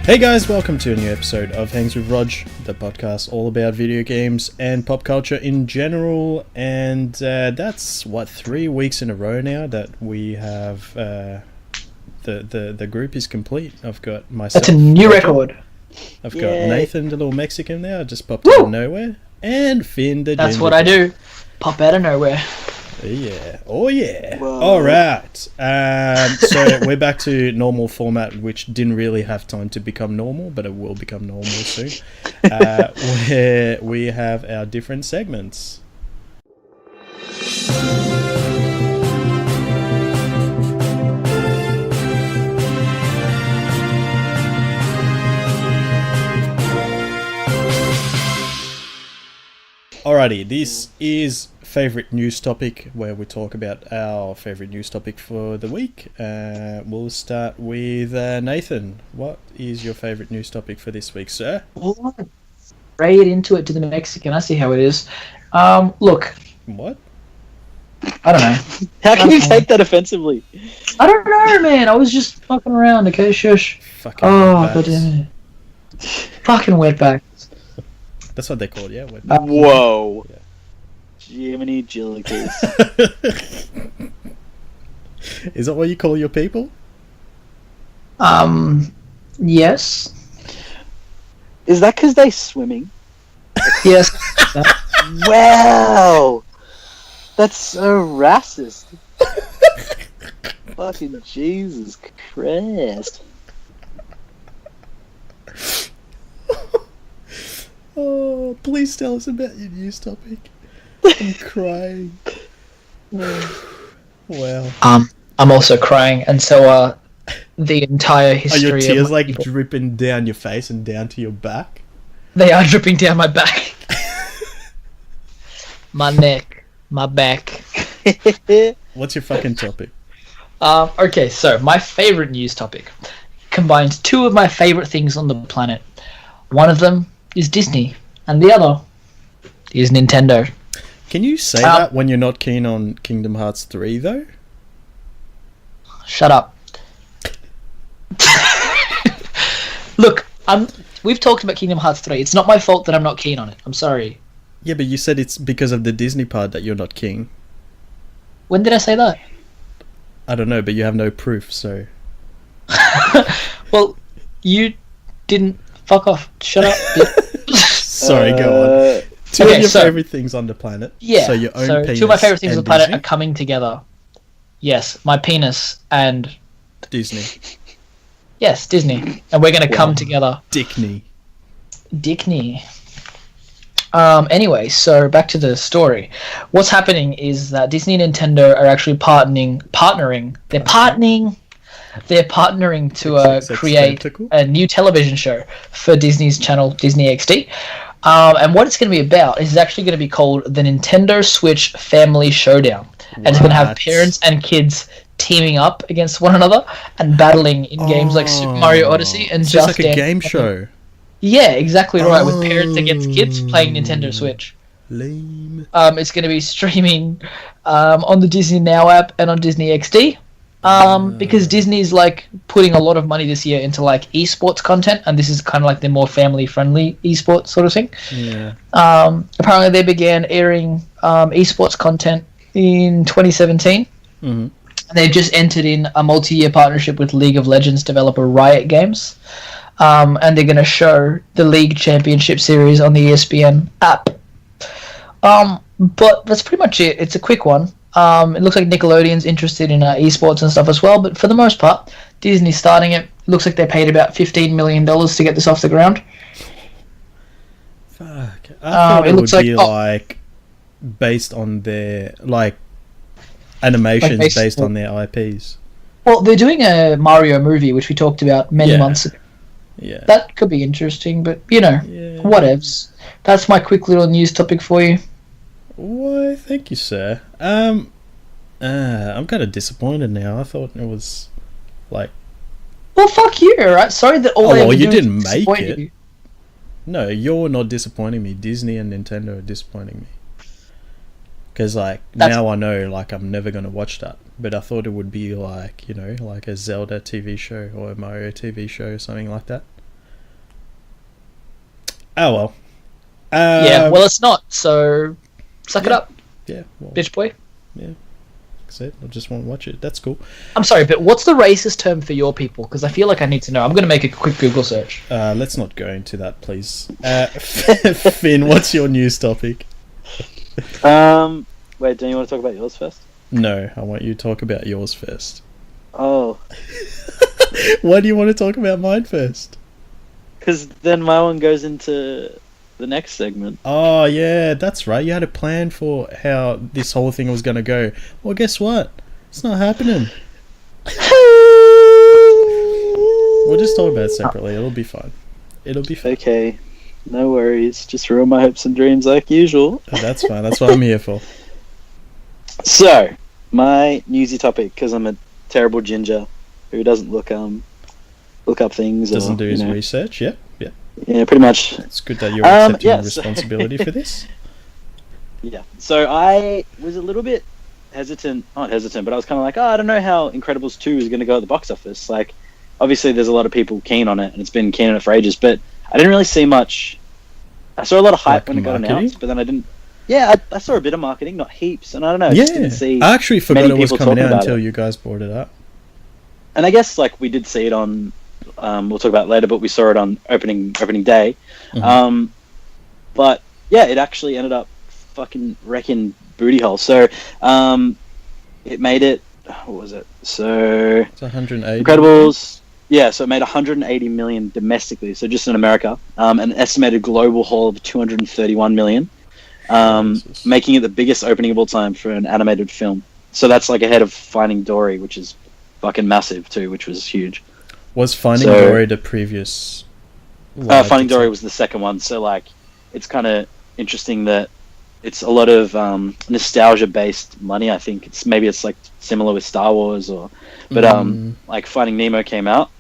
Hey guys, welcome to a new episode of Hangs with Rog, the podcast all about video games and pop culture in general. And that's 3 weeks in a row now that we have the group is complete. I've got myself. That's a new record. I've got Nathan, the little Mexican there, just popped out of nowhere, and Finn, the That's ginger. what I do. Pop out of nowhere. Yeah. Oh yeah. Whoa. All right. So we're back to normal format, which didn't really have time to become normal, but it will become normal soon. Where we have our different segments. Alrighty, this is favorite news topic, where we talk about our favorite news topic for the week. We'll start with Nathan. What is your favorite news topic for this week, sir? Straight into it to the Mexican. I see how it is. Look. What? I don't know. How can you take that offensively? I don't know, man. I was just fucking around, okay? Shush. Fucking God wetbacks. damn it. Fucking wetback. That's what they're called, yeah? Wetbacks. Whoa. Yeah. Jiminy Jillikers. Is that what you call your people? Yes. Is that because they swimming? Yes. Wow. That's so racist. Fucking Jesus Christ. Oh, please tell us about your news topic. I'm crying. Wow. I'm also crying, and so are the entire Are history your of tears my like people. dripping down your face and down to your back? They are dripping down my back. My neck. My back. What's your fucking topic? Okay, so my favorite news topic combines two of my favorite things on the planet. One of them is Disney, and the other is Nintendo. Can you say that when you're not keen on Kingdom Hearts 3, though? Shut up. Look, we've talked about Kingdom Hearts 3. It's not my fault that I'm not keen on it. I'm sorry. Yeah, but you said it's because of the Disney part that you're not keen. When did I say that? I don't know, but you have no proof, so... Well, you didn't... Fuck off. Shut up. Sorry, go on. Two of your favourite things on the planet. Yeah, So your own penis two of my favourite things on and the planet Disney? are coming together. Yes, my penis and... Disney. Yes, Disney. And we're going to come together. Dickney. Dickney. Anyway, so back to the story. What's happening is that Disney and Nintendo are actually partnering. They're partnering to create a new television show for Disney's channel, Disney XD. And what it's going to be about is actually going to be called the Nintendo Switch Family Showdown. And it's going to have parents and kids teaming up against one another and battling in games like Super Mario Odyssey and It's Just like a Dance. game show. Yeah, exactly right, with parents against kids playing Nintendo Switch. Lame. It's going to be streaming on the Disney Now app and on Disney XD. Because Disney's like putting a lot of money this year into like esports content, and this is kind of like the more family-friendly esports sort of thing. Yeah. Apparently, they began airing esports content in 2017. Mm-hmm. And they've just entered in a multi-year partnership with League of Legends developer Riot Games. And they're going to show the League Championship Series on the ESPN app. But that's pretty much it. It's a quick one. It looks like Nickelodeon's interested in esports and stuff as well, but for the most part, Disney's starting it. Looks like they paid about $15 million to get this off the ground. Fuck. I thought it would looks be like based on their animations Like based on their IPs. Well, they're doing a Mario movie, which we talked about many months ago. Yeah. That could be interesting, but, whatevs. That's my quick little news topic for you. Why, thank you, sir. I'm kind of disappointed now. I thought it was like... Well, fuck you, alright? Sorry that all well, they you do didn't is make disappoint it. you. No, you're not disappointing me. Disney and Nintendo are disappointing me. Because, now I know, I'm never going to watch that. But I thought it would be, like a Zelda TV show or a Mario TV show or something like that. Oh well. Yeah, well, it's not. So suck it up, Yeah, well, bitch boy. that's it. I just want to watch it. That's cool. I'm sorry, but what's the racist term for your people? Because I feel like I need to know. I'm going to make a quick Google search. Let's not go into that, please. Finn, what's your news topic? Wait, don't you want to talk about yours first? No, I want you to talk about yours first. Oh, Why do you want to talk about mine first? because then my one goes into the next segment. Oh, yeah, that's right. You had a plan for how this whole thing was going to go. Well, guess what? It's not happening. We'll just talk about it separately. It'll be fine. It'll be fine. Okay, no worries. Just ruin my hopes and dreams like usual. Oh, that's fine. That's what I'm here for. So, my newsy topic, because I'm a terrible ginger who doesn't look up things. Doesn't or, do his research. Yeah. Yeah, pretty much. It's good that you're accepting yeah, responsibility for this. Yeah. So I was a little bit not hesitant, but I was kind of like, I don't know how Incredibles 2 is going to go at the box office. Like, obviously there's a lot of people keen on it, and it's been keen on it for ages, but I didn't really see much. I saw a lot of hype when it got announced, but then I didn't. Yeah, I saw a bit of marketing, not heaps, and I don't know. I just didn't see I actually forgot many it was people coming talking out about until it. you guys brought it up. And I guess like we did see it on. We'll talk about it later, but we saw it on opening day. Mhm. But yeah, it actually ended up fucking wrecking booty hole. So it made it. What was it? So It's 180. Incredibles. Yeah, so it made 180 million domestically, so just in America, an estimated global haul of 231 million, Jesus. making it the biggest opening of all time for an animated film. So that's like ahead of Finding Dory, which is fucking massive too, which was huge. Was Finding So- Dory the previous? Finding Dory was the second one, so like it's kind of interesting that it's a lot of nostalgia-based money. I think it's like similar with Star Wars, but like Finding Nemo came out,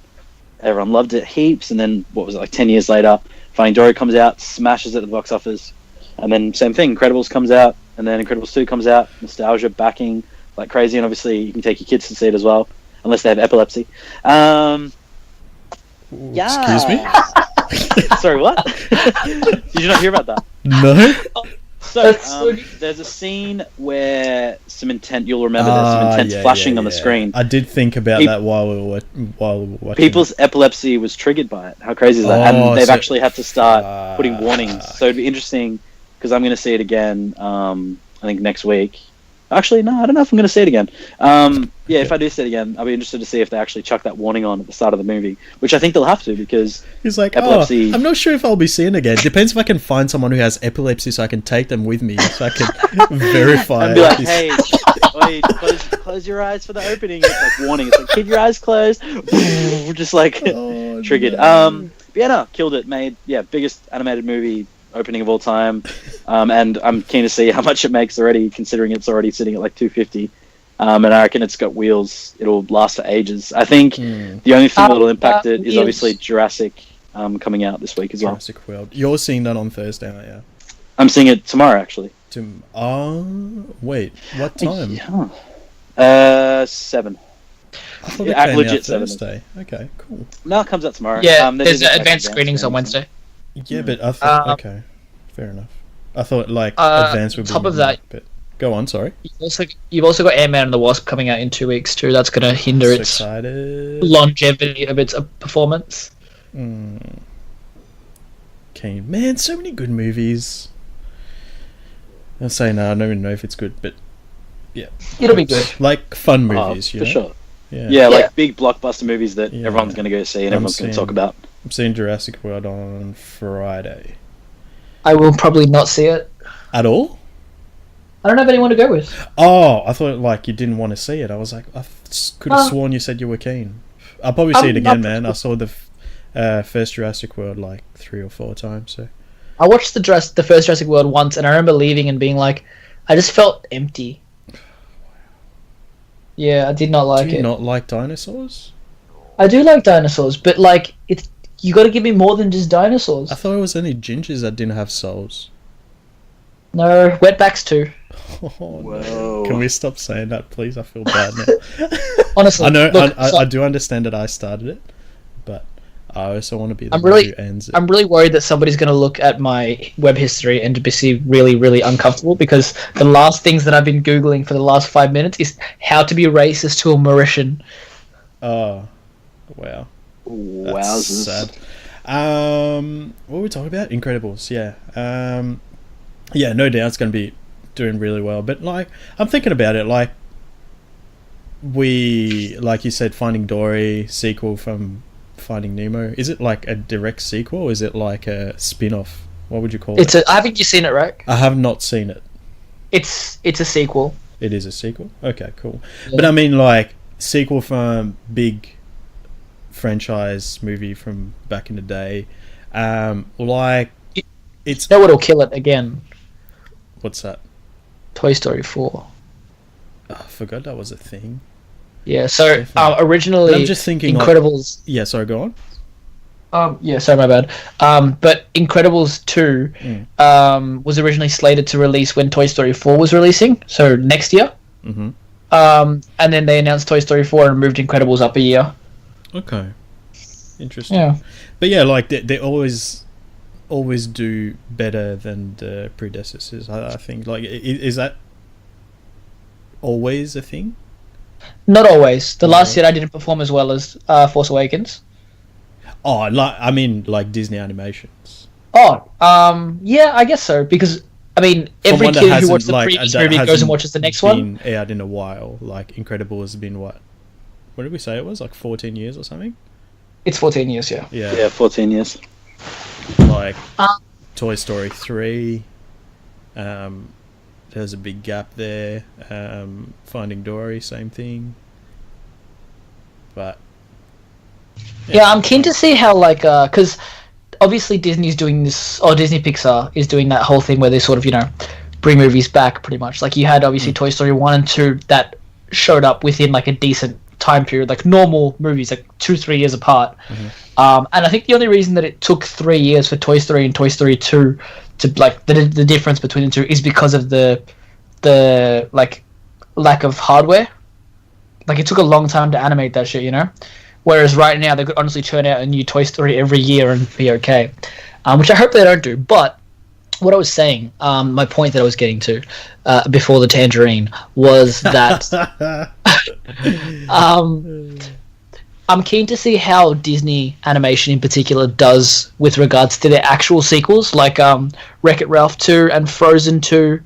everyone loved it heaps, and then what was it, like 10 years later, Finding Dory comes out, smashes it at the box office, and then same thing, Incredibles comes out, and then Incredibles 2 comes out, nostalgia backing like crazy, and obviously you can take your kids to see it as well, unless they have epilepsy. Yeah. Excuse me? Sorry, what? Did you not hear about that? No? So, That's so good. there's a scene where you'll remember there's some intense flashing on the screen. I did think about Peop- that while we were watching. People's epilepsy was triggered by it. How crazy is that? Oh, And they've so- actually had to start putting warnings. So it'd be interesting, because I'm going to see it again, I think next week. Actually, no, I don't know if I'm going to see it again. Yeah, if I do see it again, I'll be interested to see if they actually chuck that warning on at the start of the movie, which I think they'll have to, because He's like, epilepsy- I'm not sure if I'll be seeing it again. Depends if I can find someone who has epilepsy so I can take them with me so I can verify. and be like, this. hey, oi, close your eyes for the opening. It's like warning. It's like, keep your eyes closed. Just like Oh, triggered. no. But yeah, no, killed it. Made biggest animated movie opening of all time. And I'm keen to see how much it makes already, considering it's already sitting at like 250. And I reckon it's got wheels. It'll last for ages. I think the only thing that'll impact it is wheels. obviously Jurassic coming out this week as well. Jurassic World. You're seeing that on Thursday, aren't you? I'm seeing it tomorrow, actually. Wait, what time? Yeah. 7. I thought Yeah, it came legit out 7. Thursday. Okay, cool. No, it comes out tomorrow. Yeah, They there's did like advanced screenings on screenings. Wednesday. Yeah, but I thought okay, fair enough. I thought like advance would be top of that- but go on. Sorry. You've also got Ant-Man and the Wasp coming out in 2 weeks too. That's going to hinder So its excited. longevity of its performance. Okay, man, so many good movies. I'll say no. I don't even know if it's good, but yeah, It'll be good. like fun Oh, movies, you for know? sure. Yeah. Yeah, like Yeah. big blockbuster movies that Yeah. everyone's going to go see and I'm everyone's going to seeing- talk about. I'm seeing Jurassic World on Friday. I will probably not see it. At all? I don't have anyone to go with. Oh, I thought like you didn't want to see it. I was like, I could have Oh. sworn you said you were keen. I'll probably see it again, not- man. I saw the first Jurassic World like 3 or 4 times. So I watched the first Jurassic World once, and I remember leaving and being like, I just felt empty. Yeah, I did not like do you it. not like dinosaurs? I do like dinosaurs, but like you got to give me more than just dinosaurs. I thought it was only gingers that didn't have souls. No, wetbacks too. Oh, no. Whoa. Can we stop saying that, please? I feel bad now. Honestly, I know. look, I so- do understand that I started it, but I also want to be the I'm one really- who ends it. I'm really worried that somebody's going to look at my web history and be really, really uncomfortable because the last things that I've been Googling for the last 5 minutes is how to be racist to a Mauritian. Oh, wow. That's Wowzers. sad. What were we talking about? Incredibles, yeah. Yeah, no doubt it's going to be doing really well. But, like, I'm thinking about it, like you said, Finding Dory, sequel from Finding Nemo. Is it like a direct sequel or is it like a spin-off? What would you call it? Haven't you seen it, right? I have not seen it. It's a sequel. It is a sequel? Okay, cool. Yeah. But I mean, like, sequel from big franchise movie from back in the day. Like, it's... You know what'll kill it again? What's that? Toy Story 4. Oh, I forgot that was a thing. Yeah, so Definitely. originally, But I'm just thinking, like- Incredibles. Yeah, sorry, go on. Yeah, sorry, my bad. But Incredibles 2 was originally slated to release when Toy Story 4 was releasing, so next year. Mm-hmm. And then they announced Toy Story 4 and moved Incredibles up a year. Okay. Interesting. Yeah. But yeah, like, they always do better than the predecessors, I think. Like, is that always a thing? Not always. The last year I didn't perform as well as Force Awakens. Oh, like, I mean, like Disney animations. Oh, yeah, I guess so. Because, I mean, every Someone that kid who hasn't, watched the like, previous that movie goes hasn't and watches the next one. Been out in a while. Like, Incredible has been what did we say it was? Like 14 years or something? It's 14 years, yeah. Yeah, 14 years. Like, Um, Toy Story 3. There's a big gap there. Finding Dory, same thing. But Yeah, I'm keen to see how, like, because obviously Disney's doing this, or Disney Pixar is doing that whole thing where they sort of, bring movies back pretty much. Like, you had obviously Toy Story 1 and 2 that showed up within, like, a decent time period, like normal movies, like 2-3 years apart. And I think the only reason that it took 3 years for Toy Story and Toy Story 2 to, like, the difference between the two is because of the like, lack of hardware. Like, it took a long time to animate that shit, Whereas right now, they could honestly churn out a new Toy Story every year and be okay. Which I hope they don't do. But what I was saying, my point that I was getting to before the tangerine was that I'm keen to see how Disney animation in particular does with regards to their actual sequels, like Wreck-It Ralph 2 and Frozen 2.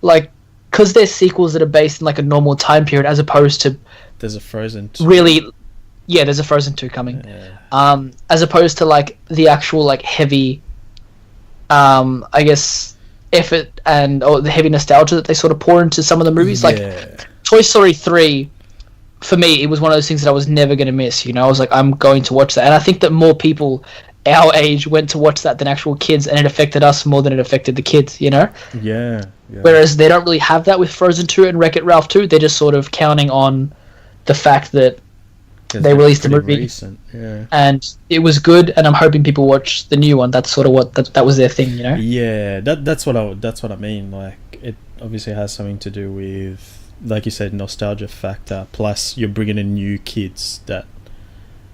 Like, because they're sequels that are based in, like, a normal time period as opposed to there's a Frozen 2. really, yeah, there's a Frozen 2 coming. Yeah. As opposed to, like, the actual, like, heavy, I guess, effort or the heavy nostalgia that they sort of pour into some of the movies. Yeah. Like, Toy Story 3, for me, it was one of those things that I was never going to miss, I was like, I'm going to watch that. And I think that more people our age went to watch that than actual kids, and it affected us more than it affected the kids, Yeah. Whereas they don't really have that with Frozen 2 and Wreck-It Ralph 2. They're just sort of counting on the fact that they released the movie, recent. Yeah. and it was good, and I'm hoping people watch the new one. That's sort of what that was their thing, Yeah, that's what I mean. Like, it obviously has something to do with, like you said, nostalgia factor. Plus, you're bringing in new kids that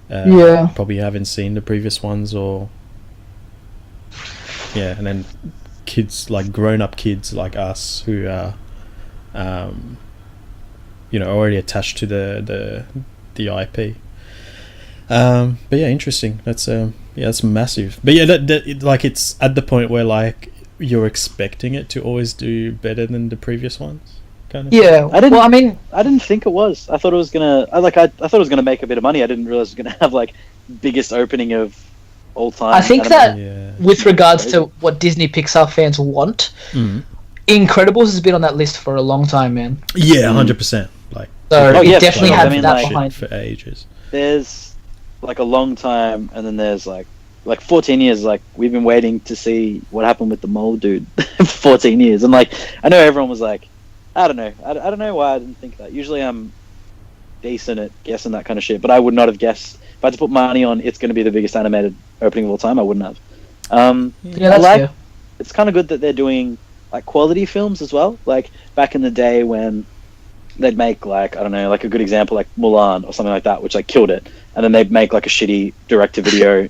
probably haven't seen the previous ones, or and then kids, like grown-up kids like us who are, already attached to the IP. But yeah, interesting. That's that's massive. But yeah, that like, it's at the point where, like, you're expecting it to always do better than the previous ones, kind of. Yeah. I didn't. Well, I mean, I didn't think it was. I thought it was gonna. I thought it was gonna make a bit of money. I didn't realize it was gonna have, like, biggest opening of all time. I think that Yeah. with regards to what Disney Pixar fans want, Incredibles has been on that list for a long time, man. Yeah, 100%. Like, So Oh, yeah, it definitely for sure. had I mean, that like, behind. for ages. There's, like, a long time, and then there's like 14 years. Like, we've been waiting to see what happened with the mole dude for 14 years, and, like, I know everyone was like, I don't know. I don't know why I didn't think that. Usually I'm decent at guessing that kind of shit, but I would not have guessed. If I had to put money on it's going to be the biggest animated opening of all time, I wouldn't have. Yeah, that's fair. It's kind of good that they're doing, like, quality films as well. Like, back in the day when they'd make like, I don't know, like a good example like Mulan or something like that, which like killed it, and then they'd make like a shitty direct-to-video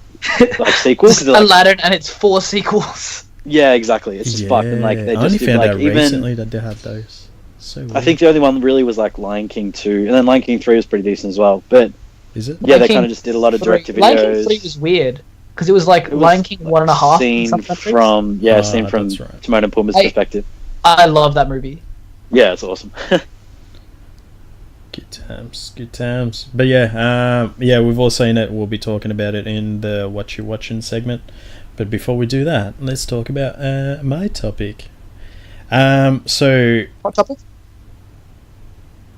like sequel. Just Like, Aladdin and its 4 sequels. yeah, exactly. It's just fucked, and like they I only just did found like out even. recently that they had those. So weird. I think the only one really was like Lion King 2, and then Lion King 3 was pretty decent as well. But Is it? yeah, Lion they King kind of just did a lot of 3 direct-to-videos. Lion King 3 was weird because it was like It was, Lion King like, 1.5 in seen some countries. from seen from that's right. Timon and Pumbaa's I- perspective. I love that movie. Yeah, it's awesome. Good times, good times. But yeah, we've all seen it. We'll be talking about it in the What You Watching segment. But before we do that, let's talk about my topic. So, Hot topic?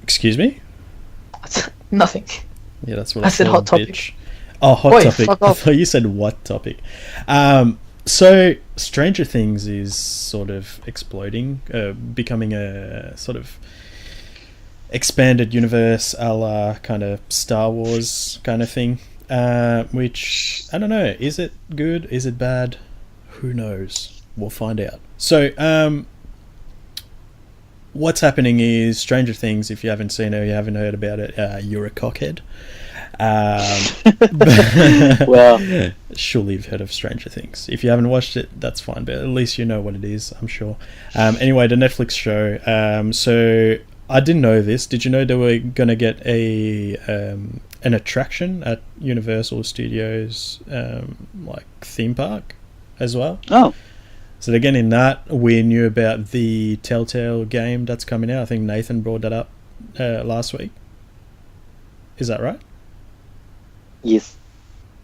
excuse me? Nothing. Yeah, that's what I said called, hot topic. bitch. Oh, hot Oi, topic. fuck I off. thought you said what topic. So, Stranger Things is sort of exploding, becoming a sort of expanded universe a la kind of Star Wars kind of thing. Which, I don't know, is it good? Is it bad? Who knows? We'll find out. So, what's happening is Stranger Things, if you haven't seen it or you haven't heard about it, you're a cockhead. Well, Surely you've heard of Stranger Things. If you haven't watched it, that's fine, but at least you know what it is, I'm sure. Anyway, the Netflix show. So I didn't know this. Did you know they were going to get an attraction at Universal Studios, like theme park as well? oh, So they're getting that. We knew about the Telltale game that's coming out. I think Nathan brought that up last week. Is that right? yes.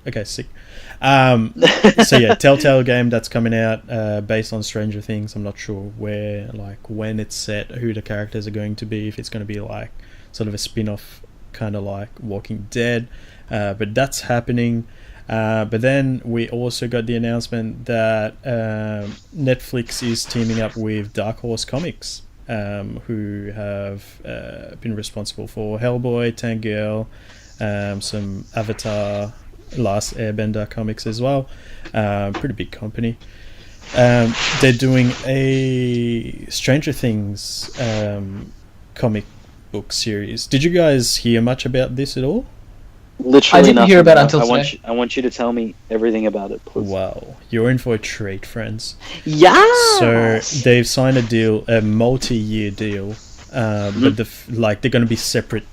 Okay, sick. So yeah, Telltale game that's coming out based on Stranger Things. I'm not sure where, like, when it's set, who the characters are going to be, if it's going to be like sort of a spin-off, kind of like Walking Dead. But that's happening. But then we also got the announcement that Netflix is teaming up with Dark Horse Comics, who have been responsible for Hellboy, Tank Girl, some Avatar, Last Airbender comics as well. Pretty big company. They're doing a Stranger Things comic book series. Did you guys hear much about this at all? Literally I didn't nothing. hear about it until I want you to tell me everything about it, please. Wow, you're in for a treat, friends. Yes! So they've signed a deal, a multi-year deal, but they're going to be separate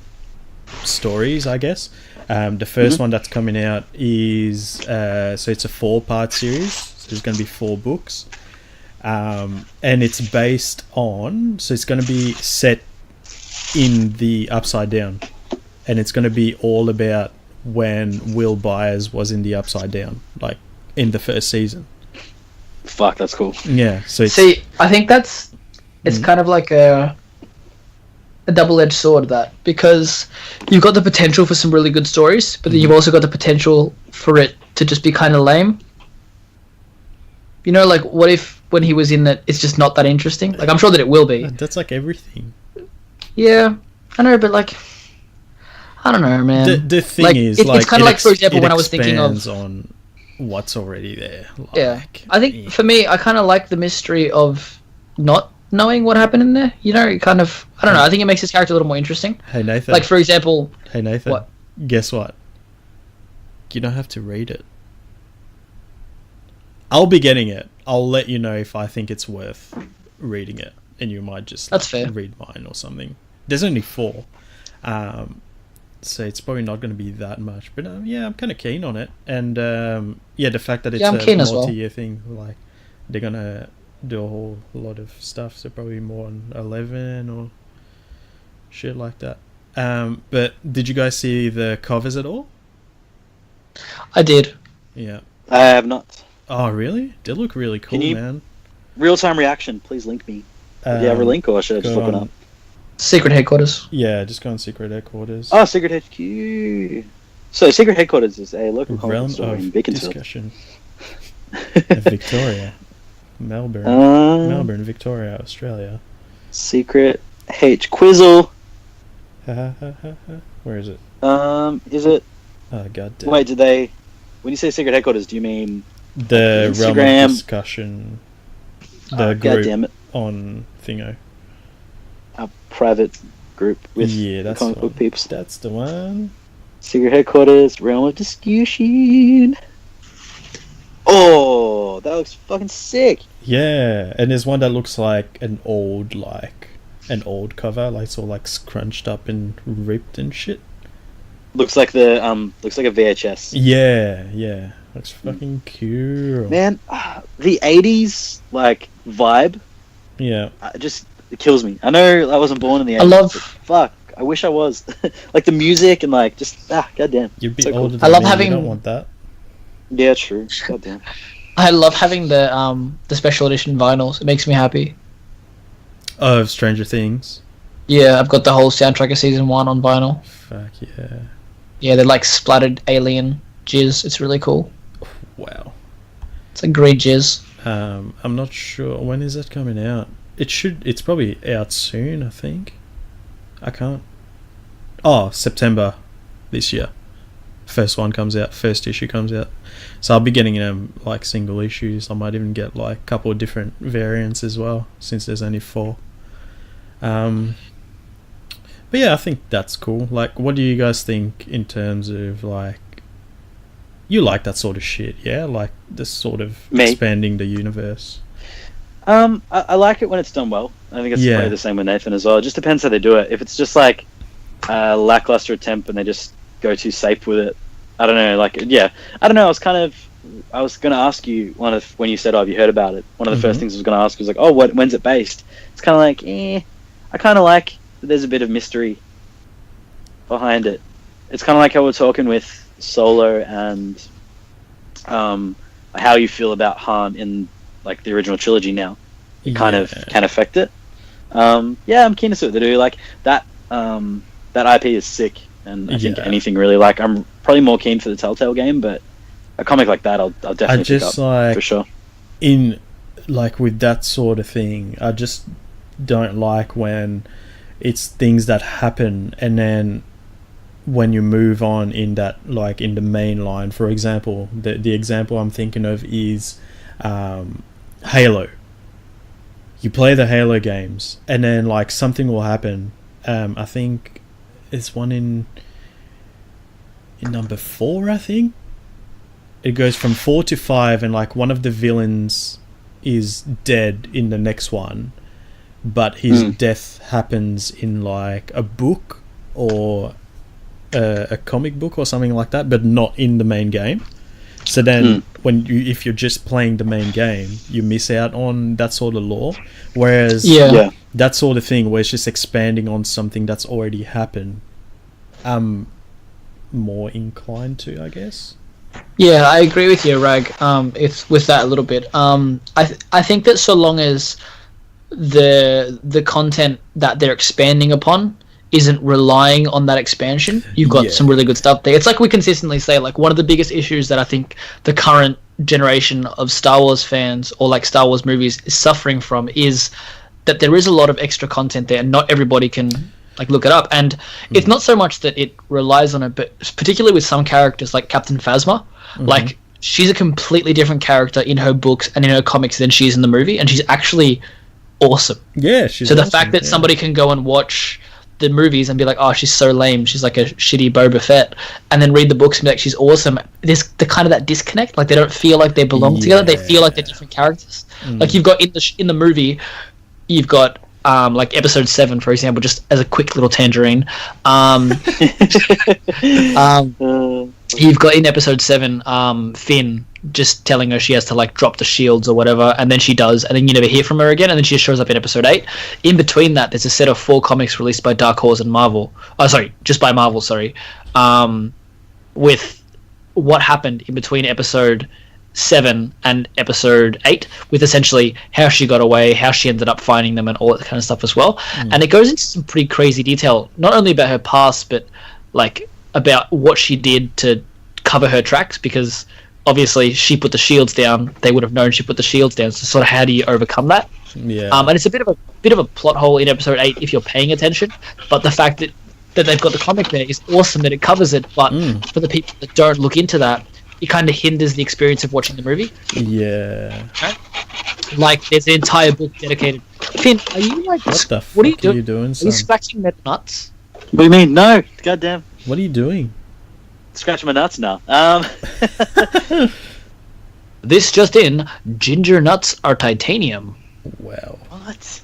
stories, I guess. The first one that's coming out is so it's a 4-part series. So there's going to be 4 books, and it's based on. So it's going to be set in the Upside Down, and it's going to be all about when Will Byers was in the Upside Down, like in the first season. Fuck, that's cool. Yeah. So it's, See, I think it's kind of like a double-edged sword, that, because you've got the potential for some really good stories, but then you've also got the potential for it to just be kind of lame. You know, like, what if when he was in it, it's just not that interesting? Like, I'm sure that it will be. that's like everything. Yeah, I know, but like, I don't know, man. The thing Like, is, it's like, kind of like, for example, it when I was thinking of, expands on what's already there. yeah, Like, I think for me, I kind of like the mystery of not knowing what happened in there. You know, it kind of, I don't know. I think it makes his character a little more interesting. Hey Nathan. Like, for example, Hey Nathan. What? Guess what? You don't have to read it. I'll be getting it. I'll let you know if I think it's worth reading it, and you might just That's fair. read mine or something. There's only 4, so it's probably not going to be that much. But yeah, I'm kind of keen on it, and yeah, the fact that it's I'm keen a as well. multi-year thing, like they're gonna do a whole lot of stuff, so probably more on 11 or shit like that. But did you guys see the covers at all? I did. Yeah. I have not. Oh, really? They look really cool, you- man. Real-time reaction, please link me. Do you have a link, or should I just go look it on. up? Secret headquarters. Yeah, just go on Secret Headquarters. Oh, Secret HQ. So, Secret Headquarters is a local comic Realm store in of Beaconsfield. Discussion. Victoria. Melbourne. Melbourne, Victoria, Australia. Secret H Quizzle. Where is it? Is it? Oh, god damn. Wait, did they? When you say Secret Headquarters, do you mean The Realm Instagram? of Discussion. The God group damn it, on Thingo. a private group with Yeah, the that's comic the book one. peeps. That's the one. Secret Headquarters, Realm of Discussion. Oh, that looks fucking sick. Yeah, and there's one that looks like an old cover, like it's all like scrunched up and ripped and shit. Looks like looks like a VHS. Yeah, looks fucking cool. Man, the 80s like vibe, Yeah, it kills me. I know I wasn't born in the 80s. I love- but fuck, I wish I was. Like the music and like just goddamn. you'd be So cool. older I than love me. having- You don't want that. Yeah, true. Goddamn. I love having the special edition vinyls. It makes me happy. Oh, of Stranger Things. Yeah, I've got the whole soundtrack of season 1 on vinyl. Fuck yeah! Yeah, they're like splattered alien jizz. It's really cool. Wow. It's like green jizz. I'm not sure when is that coming out. It's probably out soon. I think. I can't. Oh, September this year. First one comes out. First issue comes out. So I'll be getting them like single issues. I might even get like a couple of different variants as well, since there's only 4. But yeah, I think that's cool. Like, what do you guys think in terms of like, you like that sort of shit, yeah? Like this sort of Me? expanding the universe. I like it when it's done well. I think it's Yeah. probably the same with Nathan as well. It just depends how they do it. If it's just like a lackluster attempt and they just go too safe with it, I don't know. Like, yeah, I don't know. I was going to ask you when you said, "Oh, have you heard about it?" One of the first things I was going to ask was like, "Oh, when's it based?" It's kind of like, I kind of like that there's a bit of mystery behind it. It's kind of like how we're talking with Solo and how you feel about Han in like the original trilogy now. It kind of can affect it. Yeah, I'm keen to see what they do. Like that IP is sick, and I think anything really. Like, I'm probably more keen for the Telltale game, but a comic like that, I'll definitely pick up for sure. In like with that sort of thing, I just don't like when it's things that happen and then when you move on in that, like in the main line. For example, the example I'm thinking of is Halo. You play the Halo games and then like something will happen. I think it's one in number 4, I think. It goes from 4 to 5 and like one of the villains is dead in the next one, but his death happens in like a book or a comic book or something like that, but not in the main game. So then if you're just playing the main game, you miss out on that sort of lore. Whereas that sort of thing where it's just expanding on something that's already happened, I'm more inclined to, I guess. Yeah, I agree with you, Rag. It's with that a little bit. I think that so long as the content that they're expanding upon isn't relying on that expansion, you've got some really good stuff there. It's like we consistently say, like, one of the biggest issues that I think the current generation of Star Wars fans or like Star Wars movies is suffering from is that there is a lot of extra content there and not everybody can like look it up. And it's not so much that it relies on it, but particularly with some characters like Captain Phasma, like she's a completely different character in her books and in her comics than she is in the movie, and she's actually awesome. Yeah, she's so the awesome, fact that somebody can go and watch the movies and be like, oh, she's so lame, she's like a shitty Boba Fett, and then read the books and be like, she's awesome. There's the kind of that disconnect, like they don't feel like they belong together. They feel like they're different characters. Like you've got in the movie, you've got like episode 7, for example, just as a quick little tangerine. You've got in episode 7, Finn just telling her she has to like drop the shields or whatever, and then she does, and then you never hear from her again, and then she just shows up in episode 8. In between that, there's a set of 4 comics released by Dark Horse and Marvel. Oh, sorry, just by Marvel. Sorry, with what happened in between episode 7 and episode 8, with essentially how she got away, how she ended up finding them, and all that kind of stuff as well. And it goes into some pretty crazy detail, not only about her past, but like about what she did to cover her tracks, because obviously she put the shields down. They would have known she put the shields down. So sort of how do you overcome that? And it's a bit of a plot hole in episode 8 if you're paying attention. But the fact that they've got the comic there is awesome that it covers it. But for the people that don't look into that, it kind of hinders the experience of watching the movie. Yeah. Right? Like there's an entire book dedicated. Finn, are you like... What the fuck what are you doing, Are son? you scratching their nuts? What do you mean? No, goddamn. What are you doing? Scratching my nuts now. This just in, ginger nuts are titanium. Wow. What?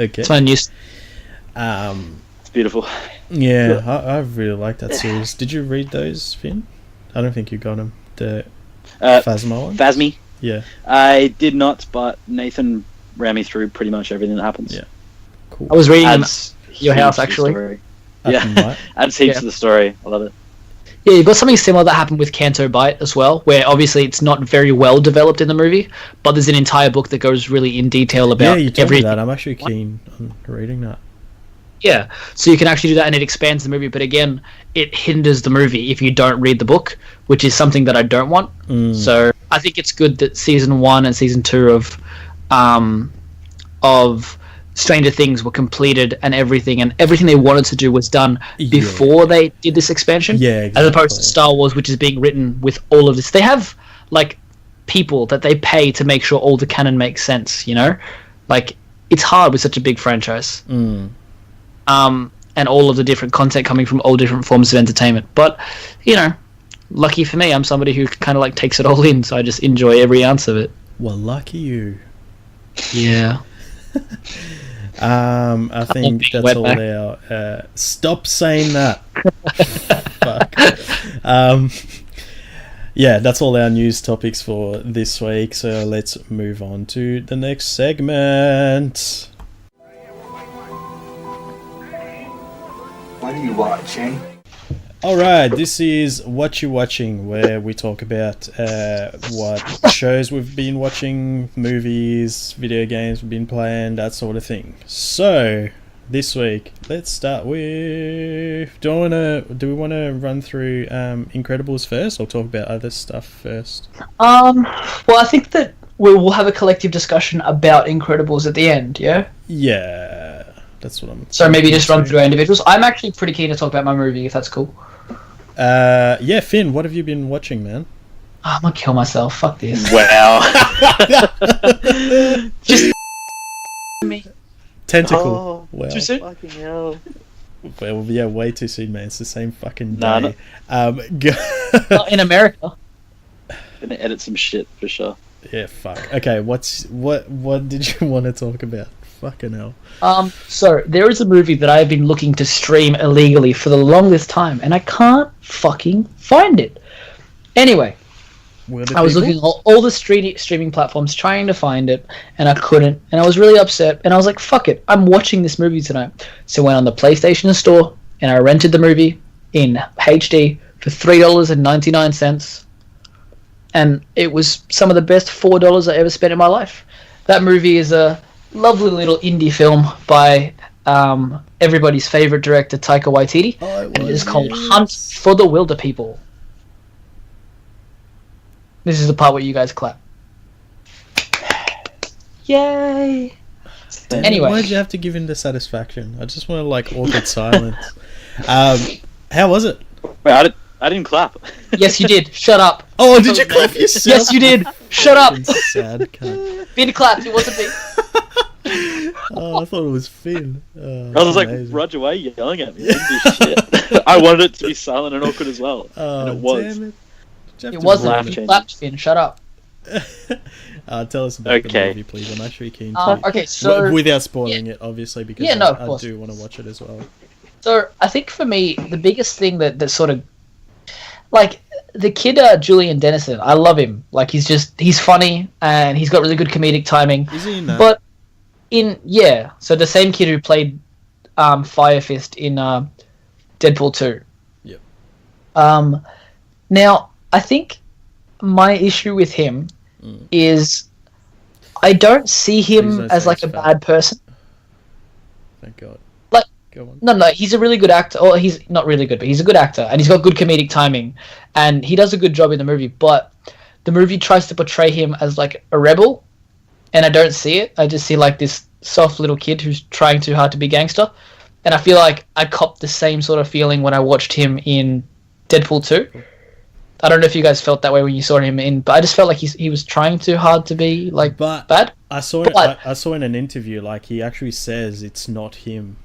Okay. It's my news. It's beautiful. Yeah, I really like that series. Did you read those, Finn? I don't think you got them. The Phasma one? Phasmi. Yeah. I did not, but Nathan ran me through pretty much everything that happens. Yeah. Cool. I was reading them Adds at your house, heaps to the actually. story. At night? Adds heaps Yeah. to the story. I love it. Yeah, you've got something similar that happened with Canto Bight as well, where obviously it's not very well developed in the movie, but there's an entire book that goes really in detail Yeah, about you told me everything. that. I'm actually keen on reading that. Yeah, so you can actually do that, and it expands the movie. But again, it hinders the movie if you don't read the book, which is something that I don't want. So I think it's good that season 1 and season 2 of Stranger Things were completed, and everything they wanted to do was done before they did this expansion. Yeah, exactly. As opposed to Star Wars, which is being written with all of this. They have like people that they pay to make sure all the canon makes sense. You know, like it's hard with such a big franchise. And all of the different content coming from all different forms of entertainment. But, you know, lucky for me, I'm somebody who kind of like takes it all in, so I just enjoy every ounce of it. Well, lucky you. Yeah. I think being that's wet all back. our... stop saying that. Fuck. Yeah, that's all our news topics for this week, so let's move on to the next segment. What are you watching? Alright, this is What You Watching, where we talk about what shows we've been watching, movies, video games we've been playing, that sort of thing. So, this week, let's start with... Do we want to run through Incredibles first, or talk about other stuff first? Well, I think that we will have a collective discussion about Incredibles at the end, yeah? Yeah, that's what I'm... So maybe just run through our individuals. I'm actually pretty keen to talk about my movie, if that's cool. Yeah, Finn, what have you been watching, man? I'm gonna kill myself. Fuck this. Wow. Just me. Tentacle. Oh, Well, too soon? fucking hell. well, yeah, way too soon, man. It's the same fucking Nah, day. Not in America. Gonna edit some shit for sure. Yeah, fuck. Okay, what did you want to talk about? Fucking hell. So there is a movie that I've been looking to stream illegally for the longest time, and I can't fucking find it. Anyway, I was looking at all the streaming platforms trying to find it, and I couldn't, and I was really upset, and I was like, fuck it, I'm watching this movie tonight. So I went on the PlayStation Store, and I rented the movie in HD for $3.99, and it was some of the best $4 I ever spent in my life. That movie is a lovely little indie film by everybody's favorite director, Taika Waititi, and it is called Hunt for the Wilder People. This is the part where you guys clap. Yay! Anyway. Why'd you have to give him the satisfaction? I just want to, like, awkward silence. How was it? Wait, I didn't clap. Yes, you did. Shut up. Oh, did you clap yourself? Yes, you did. Shut up. Fucking sad cunt. Finn clapped. It wasn't me. Oh, I thought it was Finn. I was like, amazing. Roger, why are you yelling at me? I didn't do shit. I wanted it to be silent and awkward as well. Oh, and it was. damn it. Did you have It to wasn't. laugh? You change. clapped, Finn. Shut up. Tell us about the Okay. movie, please. I'm actually keen to... Okay, so without spoiling it, obviously, because Yeah, no, of I course. do want to watch it as well. So I think for me, the biggest thing that sort of, like, the kid Julian Dennison, I love him. Like, he's funny and he's got really good comedic timing. Is he in that? But so the same kid who played Fire Fist in Deadpool 2. Yep. Now I think my issue with him is I don't see Please him don't as say like a he's fat. bad person. Thank God. Like, Go on. No, he's a really good actor. Or he's not really good, but he's a good actor, and he's got good comedic timing, and he does a good job in the movie. But the movie tries to portray him as like a rebel, and I don't see it. I just see like this soft little kid who's trying too hard to be gangster, and I feel like I copped the same sort of feeling when I watched him in Deadpool 2. I don't know if you guys felt that way when you saw him in, but I just felt like he was trying too hard to be like But bad. I saw But- I saw in an interview, like, he actually says it's not him.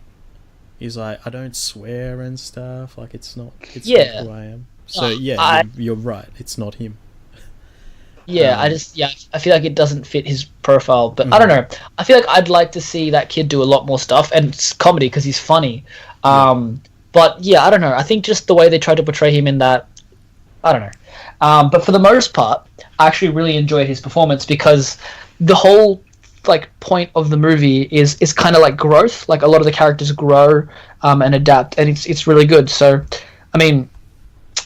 He's like, I don't swear and stuff. Like, it's not Yeah. who I am. So I- you're right. It's not him. Yeah, I feel like it doesn't fit his profile, but I don't know. I feel like I'd like to see that kid do a lot more stuff, and it's comedy because he's funny. But yeah, I don't know. I think just the way they tried to portray him in that, I don't know. But for the most part, I actually really enjoyed his performance because the whole point of the movie is kind of like growth. Like a lot of the characters grow and adapt, and it's really good. So, I mean,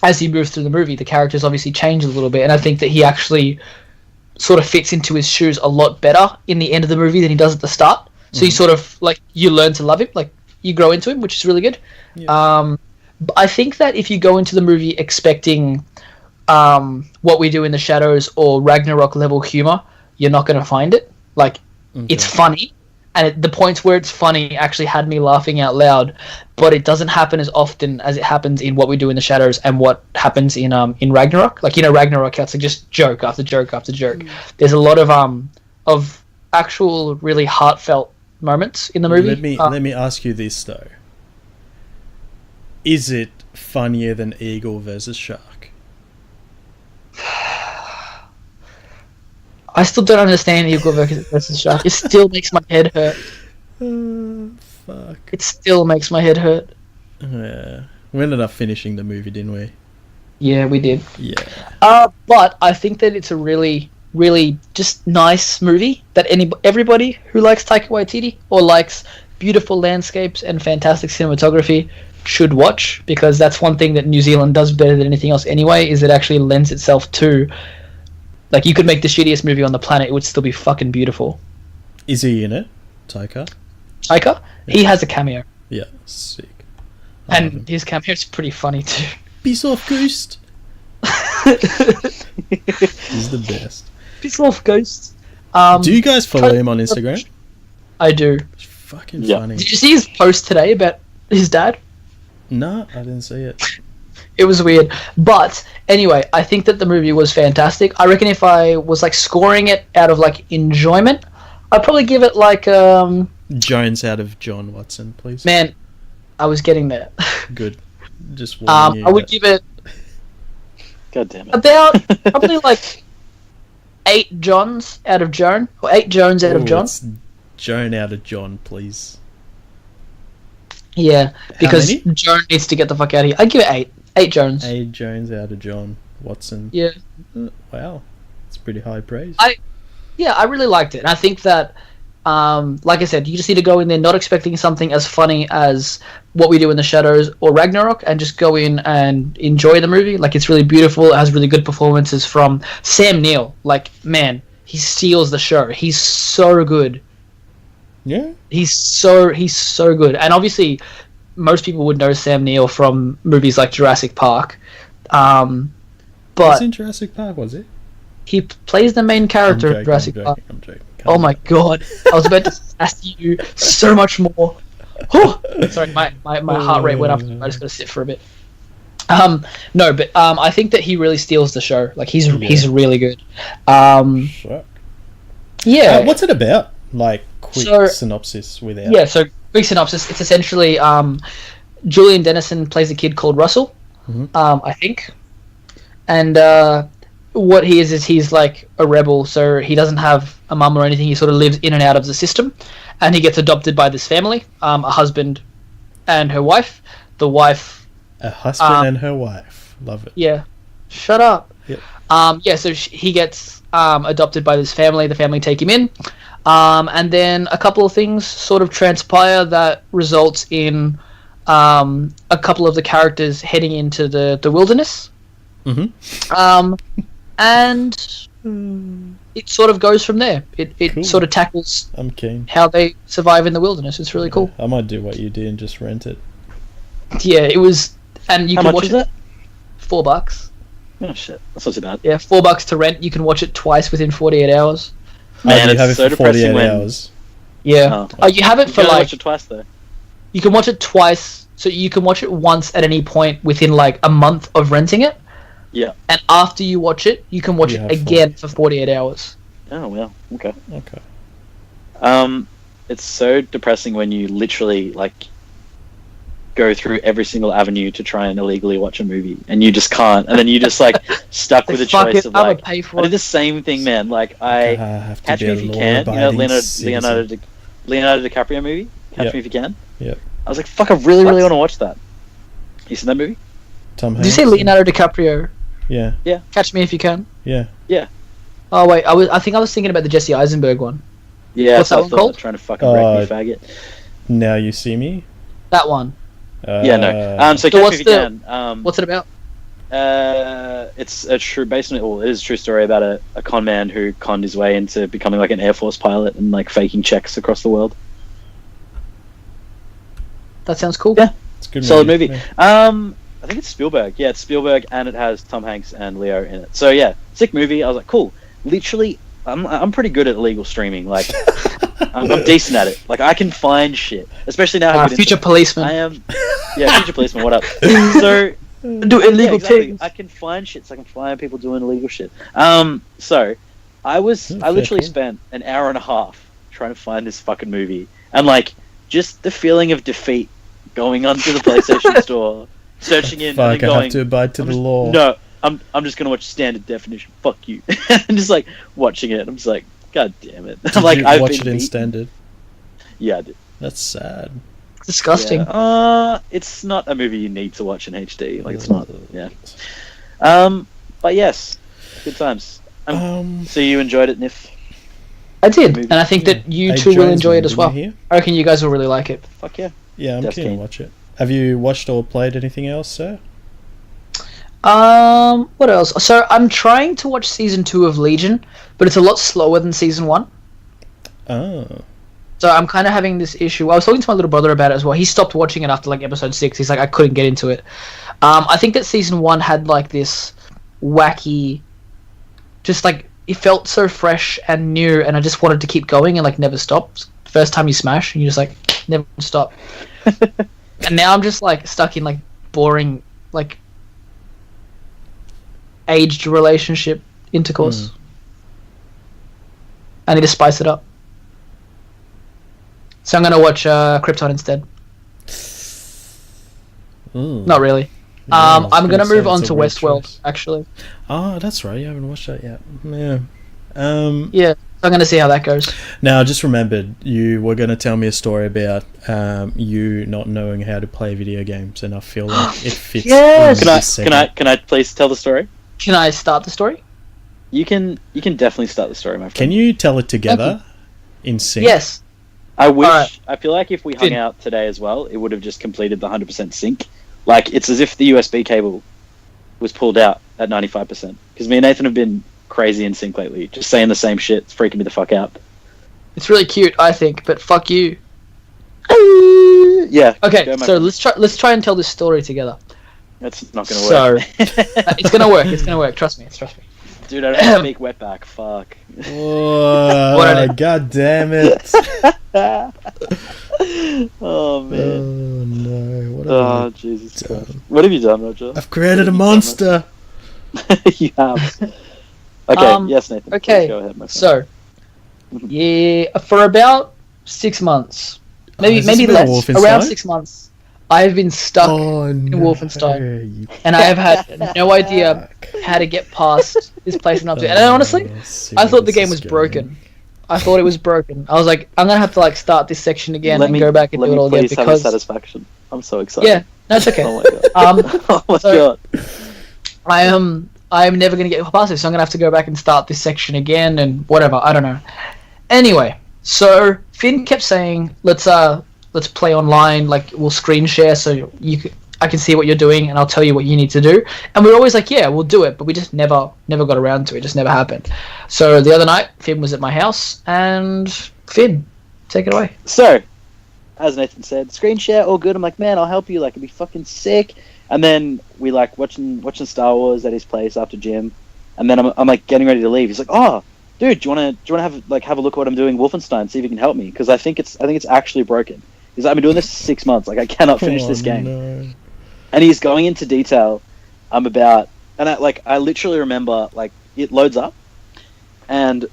as he moves through the movie, the characters obviously change a little bit, and I think that he actually sort of fits into his shoes a lot better in the end of the movie than he does at the start. So you sort of you learn to love him, you grow into him, which is really good. Yeah. But I think that if you go into the movie expecting What We Do in the Shadows or Ragnarok level humor, you're not going to find it. It's funny, and the points where it's funny actually had me laughing out loud, but it doesn't happen as often as it happens in What We Do in the Shadows and what happens in Ragnarok. Ragnarok, it's just joke after joke after joke. There's a lot of actual really heartfelt moments in the movie. Let me ask you this though: is it funnier than Eagle versus Shark? I still don't understand Eagle versus Shark. It still makes my head hurt. Fuck. It still makes my head hurt. Yeah. We ended up finishing the movie, didn't we? Yeah, we did. Yeah. But I think that it's a really, really just nice movie that everybody who likes Taika Waititi or likes beautiful landscapes and fantastic cinematography should watch, because that's one thing that New Zealand does better than anything else anyway, is it actually lends itself to... you could make the shittiest movie on the planet, it would still be fucking beautiful. Is he in it? Taika? Taika? Yeah. He has a cameo. Yeah, sick. And his cameo is pretty funny too. Piss off, Ghost! He's the best. Piss off, Ghost. Do you guys follow him on Instagram? I do. It's fucking funny. Did you see his post today about his dad? No, I didn't see it. It was weird. But anyway, I think that the movie was fantastic. I reckon if I was scoring it out of enjoyment, I'd probably give it Jones out of John Watson, please. Man, I was getting there. Good. Just warning you. I would give it God damn it. about probably 8 Johns out of Joan, or 8 Jones out of John. It's Joan out of John, please. Yeah, because many? Joan needs to get the fuck out of here. I'd give it 8. 8 Jones. 8 Jones out of John Watson. Yeah. Wow. It's pretty high praise. I really liked it. And I think that, like I said, you just need to go in there not expecting something as funny as What We Do in the Shadows or Ragnarok, and just go in and enjoy the movie. It's really beautiful. It has really good performances from Sam Neill. Man, he steals the show. He's so good. Yeah? He's so good. And obviously, most people would know Sam Neill from movies like Jurassic Park. Was But in Jurassic Park, was it? he plays the main character of Jurassic Park. I'm joking. Oh my god. I was about to ask you so much more. Sorry, my heart rate went up. I just got to sit for a bit. No, but I think that he really steals the show. He's really good. Sure. Yeah. What's it about? Quick synopsis without... Yeah, so quick synopsis. It's essentially Julian Dennison plays a kid called Russell, I think. And what he is he's a rebel, so he doesn't have a mum or anything. He sort of lives in and out of the system. And he gets adopted by this family, a husband and her wife. The wife... A husband and her wife. Love it. Yeah. Shut up. Yep. So he gets adopted by this family. The family take him in. And then a couple of things sort of transpire that results in a couple of the characters heading into the wilderness. Mm-hmm. And it sort of goes from there. It Cool. sort of tackles I'm keen. how they survive in the wilderness. It's really cool. I might do what you did and just rent it. Yeah, it was... And you How can much watch is it. that? $4. Oh shit, that's not too bad. Yeah, $4 to rent. You can watch it twice within 48 hours. Man, you have it's it so for 48 depressing when... hours. Yeah. Oh. You have it You for can watch it twice though. You can watch it twice, so you can watch it once at any point within a month of renting it. Yeah. And after you watch it, you can watch You it have again for 48 hours. Oh well, okay. Okay. It's so depressing when you literally like go through every single avenue to try and illegally watch a movie, and you just can't, and then you just like stuck with a Fuck choice it, of I'm like, gonna pay for I it. did the same thing, man. Like I have to Catch be Me a If You Can, Leonardo DiCaprio movie, Catch Yep. Me If You Can. Yep. I was like, fuck, I really want to watch that. You seen that movie? Tom Did you Hanks. say Leonardo DiCaprio? Yeah. Catch Me If You Can. Yeah. Oh wait, I think I was thinking about the Jesse Eisenberg one. Yeah, What's so that I one thought, called? Trying to fucking wreck me, faggot. Now You See Me. That one. Yeah, no. So Catch Me what's If You Can. What's it about? It's a true, it is a true story about a con man who conned his way into becoming like an Air Force pilot and like faking checks across the world. That sounds cool. Yeah. It's a good Solid movie. Yeah. I think it's Spielberg. Yeah, it's Spielberg, and it has Tom Hanks and Leo in it. So yeah, sick movie. I was like, cool. Literally, I'm pretty good at illegal streaming. Like, I'm decent at it. Like, I can find shit, especially now. I get Future into it. policeman. I am. Yeah, future policeman. What up? So Do illegal exactly. things. I can find shit. So I can find people doing illegal shit. So I literally spent an hour and a half trying to find this fucking movie, and like just the feeling of defeat going onto the PlayStation store, searching in, Fuck, and then going, I have to abide to the law. No, I'm just gonna watch standard definition. Fuck you. And just like watching it, I'm just like, God damn it. Did like you I've watch been it in beaten. standard? Yeah, I did. That's sad. Disgusting. Yeah. It's not a movie you need to watch in HD. Like it's not. Yeah. But yes, good times. So you enjoyed it, Nif? I did, movie. and I think that you Hey, two will Jonesman, enjoy it as did well. you hear? I reckon you guys will really like it. Fuck yeah. Yeah, I'm Death keen to Keen. watch it. Have you watched or played anything else, sir? What else? So I'm trying to watch season 2 of Legion, but it's a lot slower than season 1. Oh. So I'm kind of having this issue. I was talking to my little brother about it as well. He stopped watching it after like episode 6. He's like, I couldn't get into it. I think that season 1 had like this wacky, just like it felt so fresh and new, and I just wanted to keep going and like never stop. First time you smash, and you just like never stop. And now I'm just like stuck in like boring like aged relationship intercourse. I need to spice it up. So I'm gonna watch Krypton instead. Ooh. Not really. Yeah, I was I'm gonna say move it's on a to weird Westworld choice. actually. Oh, that's right. You haven't watched that yet. Yeah. Yeah, so I'm gonna see how that goes. Now, I just remembered you were going to tell me a story about you not knowing how to play video games, and I feel like it fits. Yes! in this segment. Can I please tell the story? Can I start the story? You can definitely start the story, my friend. Can you tell it together in sync? Yes. I wish. Alright. I feel like if we hung Good. out today as well, it would have just completed the 100% sync. Like it's as if the USB cable was pulled out at 95%. Because me and Nathan have been crazy in sync lately, just saying the same shit. It's freaking me the fuck out. It's really cute, I think, but fuck you. Yeah. Okay, go, my so friend. let's try and tell this story together. That's not gonna So work. it's gonna work. It's gonna work. Trust me. Trust me. Dude, I don't speak wetback. Fuck. Whoa, What are they? God damn it. Oh man. Oh, no. What have Oh I Jesus done? Christ. What have you done, Roger? I've created a monster. You have. Okay. Yes, Nathan. okay, Please go ahead, my friend. So yeah, for about 6 months, maybe has this maybe been less, Wolfenstein? around 6 months, I've been stuck Oh, no. Wolfenstein. and I have had no idea how to get past this place and up to it. And honestly, I thought the game was broken. I thought it was broken. I was like, I'm gonna have to like start this section again and go back and do it all again please have a because satisfaction. I'm so excited. yeah, no, it's okay. Oh my god. Oh my so- god. I'm never gonna get past this, so I'm gonna have to go back and start this section again and whatever. I don't know. Anyway, so Finn kept saying, let's play online. Like we'll screen share so I can see what you're doing and I'll tell you what you need to do. And we were always like, yeah, we'll do it, but we just never got around to it. It just never happened. So the other night, Finn was at my house, and Finn, take it away. So, as Nathan said, screen share, all good. I'm like, man, I'll help you. Like, it'd be fucking sick. And then we like watching Star Wars at his place after gym. And then I'm like getting ready to leave. He's like, oh, dude, do you wanna have a look at what I'm doing, Wolfenstein, see if you can help me? Because I think it's actually broken. He's like, I've been doing this for 6 months. Like, I cannot finish this game. No. And he's going into detail about, and I literally remember, like, it loads up, and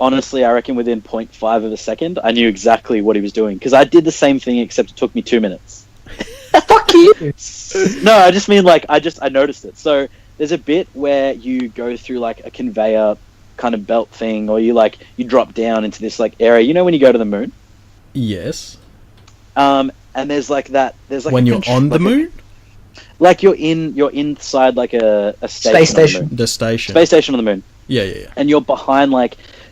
honestly, I reckon within 0.5 of a second, I knew exactly what he was doing because I did the same thing except it took me 2 minutes. Fuck you. No, I just mean like I noticed it. So there's a bit where you go through like a conveyor kind of belt thing, or you drop down into this like area. You know when you go to the moon? Yes. And there's like when you're on the moon? Like you're inside like a Space station. On the moon. The station. Space station on the moon. Yeah. And you're behind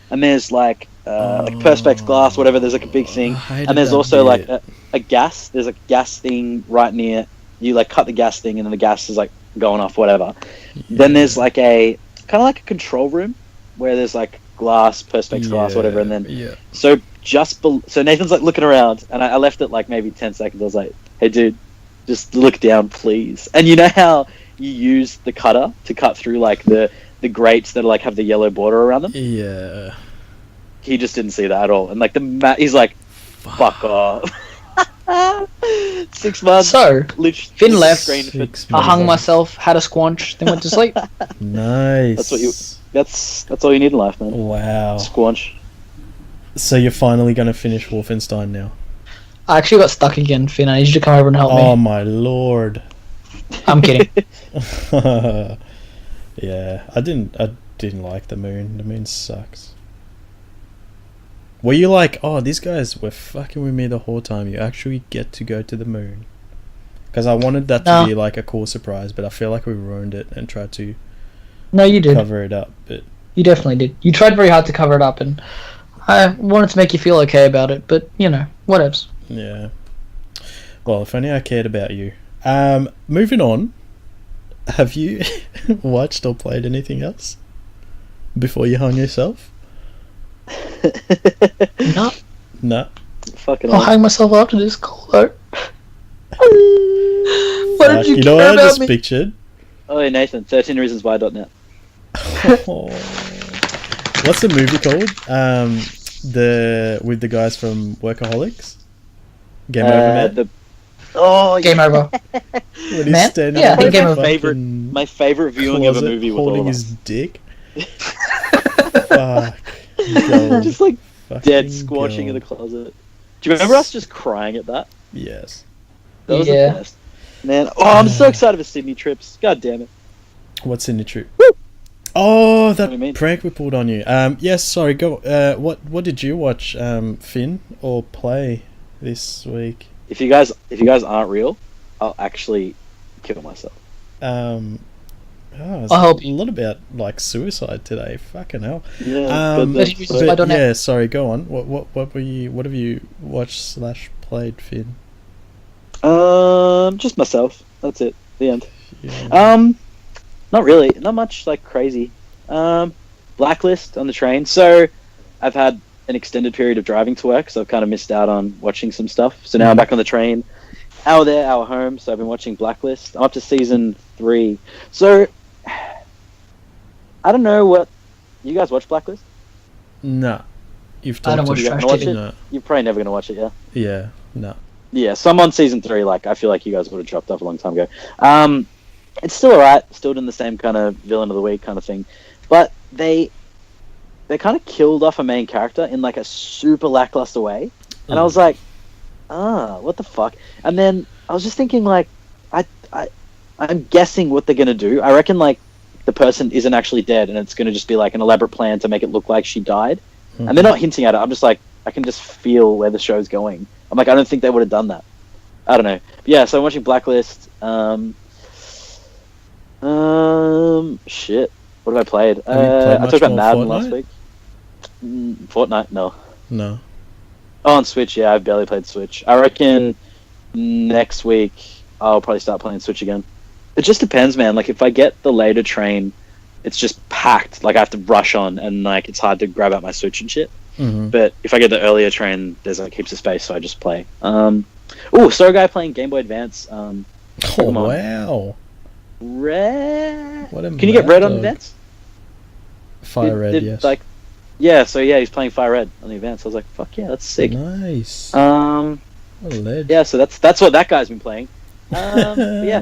and there's like perspex glass, whatever. There's like a big thing, and there's also like a gas. There's a gas thing right near you. Like cut the gas thing, and then the gas is like going off, whatever. Yeah. Then there's like a kind of like a control room where there's like glass, perspex glass, whatever. And then so so Nathan's like looking around, and I left it like maybe 10 seconds. I was like, hey dude, just look down, please. And you know how you use the cutter to cut through like the grates that like have the yellow border around them? Yeah. He just didn't see that at all. And like he's like, fuck off. 6 months. So, Finn left. I hung months. myself, had a squanch, then went to sleep. Nice. That's all you need in life, man. Wow. Squanch. So you're finally going to finish Wolfenstein now? I actually got stuck again, Finn. I need you to come over and help me. Oh my lord. I'm kidding. Yeah, I didn't like the moon. The moon sucks. Were you like, oh, these guys were fucking with me the whole time, you actually get to go to the moon? Because I wanted that to be like a cool surprise, but I feel like we ruined it and tried to you did cover it up. But you definitely did. You tried very hard to cover it up, and I wanted to make you feel okay about it, but whatevs. Yeah. Well, if only I cared about you. Moving on. Have you watched or played anything else before you hung yourself? No. No. Fucking I'll hang myself after this call, though. What did you know what I about just me? pictured? Oh, yeah, Nathan, 13reasonswhy.net. Oh. What's the movie called? With the guys from Workaholics? Game Over Man? Game over. When he's Man? standing Yeah, I on think the Game Over. fucking My favorite viewing of a closet movie with all holding of his us. dick. Fuck. Gold. Just like dead Fucking squashing in the gold. closet. Do you remember us just crying at that? Yes. That was Yeah. the best. Man, I'm so excited for Sydney trips. God damn it. What's in the trip? Oh, What do you mean? that prank we pulled on you. Yes, sorry, go. What did you watch, Finn, or play this week? If you guys aren't real, I'll actually kill myself. It's I'll help a lot about like suicide today. Fucking hell. Yeah, Yeah, sorry. Go on. What have you watched / played, Finn? just myself. That's it. The end. Yeah. Not really. Not much like crazy. Blacklist on the train. So I've had an extended period of driving to work, so I've kind of missed out on watching some stuff. So now I'm back on the train. Hour there, hour home. So I've been watching Blacklist. I'm up to season 3. So I don't know what you guys watch Blacklist. No, you've I don't talked watch You about trash watch TV. it? No. You're probably never gonna watch it, yeah. Yeah, no. Yeah, so I'm on season 3. Like, I feel like you guys would have dropped off a long time ago. It's still alright. Still doing the same kind of villain of the week kind of thing, but they kind of killed off a main character in like a super lackluster way, and I was like, what the fuck? And then I was just thinking, like, I'm guessing what they're gonna do. I reckon like the person isn't actually dead, and it's gonna just be like an elaborate plan to make it look like she died. Mm-hmm. And they're not hinting at it. I'm just like, I can just feel where the show's going. I'm like, I don't think they would have done that. I don't know. But yeah, so I'm watching Blacklist. Shit. What have I played? I talked about Madden last week. Fortnite? No. No. Oh, on Switch, yeah, I've barely played Switch. I reckon next week I'll probably start playing Switch again. It just depends, man. Like, if I get the later train, it's just packed. Like, I have to rush on, and like it's hard to grab out my Switch and shit. Mm-hmm. But if I get the earlier train, there's like heaps of space, so I just play. So a guy playing Game Boy Advance. Oh Pokemon. wow! Red. What a Can you get Red on dog. Advance? Fire Red, yes. Like, yeah. So yeah, he's playing Fire Red on the Advance. I was like, fuck yeah, that's sick. Nice. Um, What a ledge. yeah. So that's what that guy's been playing. Yeah.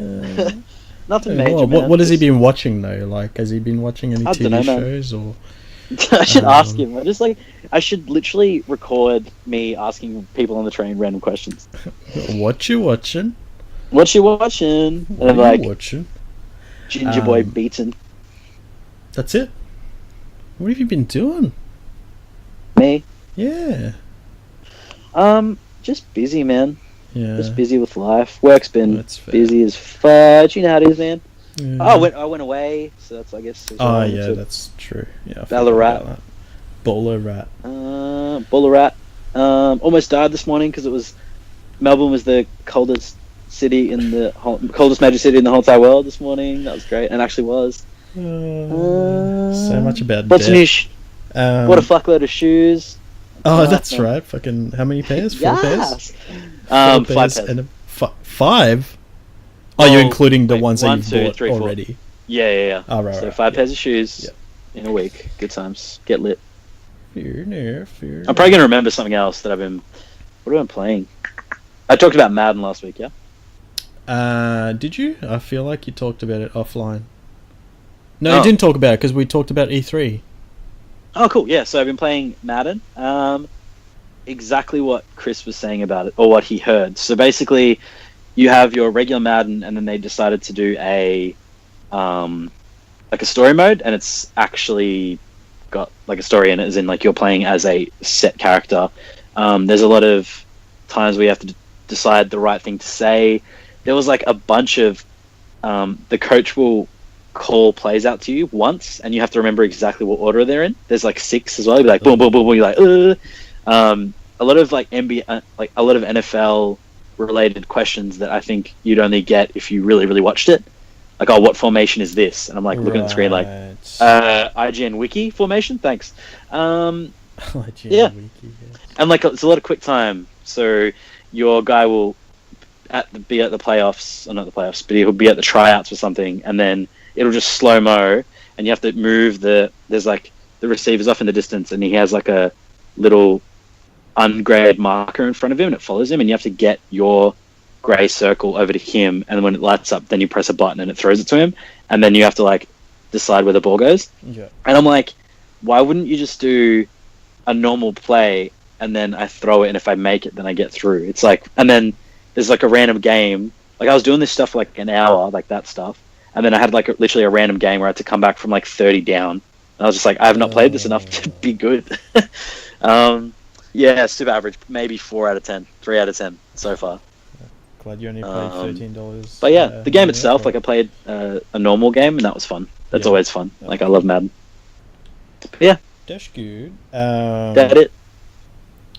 Nothing major. Well, man. what has he Just- been watching though? Like, has he been watching any I TV dunno, man. shows or? I should ask him. I should literally record me asking people on the train random questions. What you watching? What you watching? What And are like you watching? Ginger Boy Beaten. That's it. What have you been doing? Me. Yeah. Just busy, man. Yeah. Just busy with life. Work's been That's fair. busy as fudge. You know how it is, man. Yeah. Oh, I went away, so that's, I guess. Oh, yeah, that's true. Yeah, I forgot Ballarat. about that. Ballarat. Ballarat. Almost died this morning because Melbourne was the coldest coldest major city in the whole entire world this morning. That was great, and actually was. So much about Bought death. bought a fuckload of shoes. Oh, that's right. Fucking, how many pairs? 4 pairs? 5 pairs. And 5? Oh, you're including the ones that 1, you've 2, bought 3, 4. already. Yeah. Oh, right, So right. 5 pairs of shoes in a week. Good times. Get lit. Fair enough. I'm probably gonna remember something else that What have I been playing? I talked about Madden last week, yeah? Did you? I feel like you talked about it offline. No, you didn't talk about it because we talked about E3. Oh, cool. Yeah, so I've been playing Madden. Exactly what Chris was saying about it, or what he heard. So basically, you have your regular Madden, and then they decided to do a story mode, and it's actually got like a story in it, as in like you're playing as a set character. There's a lot of times where you have to decide the right thing to say. There was like a bunch of the coach will call plays out to you once, and you have to remember exactly what order they're in. There's like 6 as well. You'll be like boom, boom, boom, boom. You're like, a lot of like NBA, like a lot of NFL related questions that I think you'd only get if you really, really watched it. Like, oh, what formation is this? And I'm like looking at the screen like, IGN Wiki formation. Thanks. Yeah. And like it's a lot of quick time. So your guy will be at the playoffs, or not the playoffs, but he'll be at the tryouts or something, and then it'll just slow mo, and you have to move there's like the receiver's off in the distance, and he has like a little ungraded marker in front of him, and it follows him, and you have to get your grey circle over to him, and when it lights up, then you press a button and it throws it to him, and then you have to like decide where the ball goes. Yeah. And I'm like, why wouldn't you just do a normal play and then I throw it, and if I make it, then I get through? It's like, and then there's like a random game. Like I was doing this stuff for like an hour, like that stuff, and then I had like literally a random game where I had to come back from like 30 down. And I was just like, I have not played this enough to be good. Yeah, super average. Maybe 4 out of 10, 3 out of 10 so far. Glad you only played $13. But yeah, the game itself, like I played a normal game, and that was fun. That's always fun. Like I love Madden. But yeah, that's good. that it.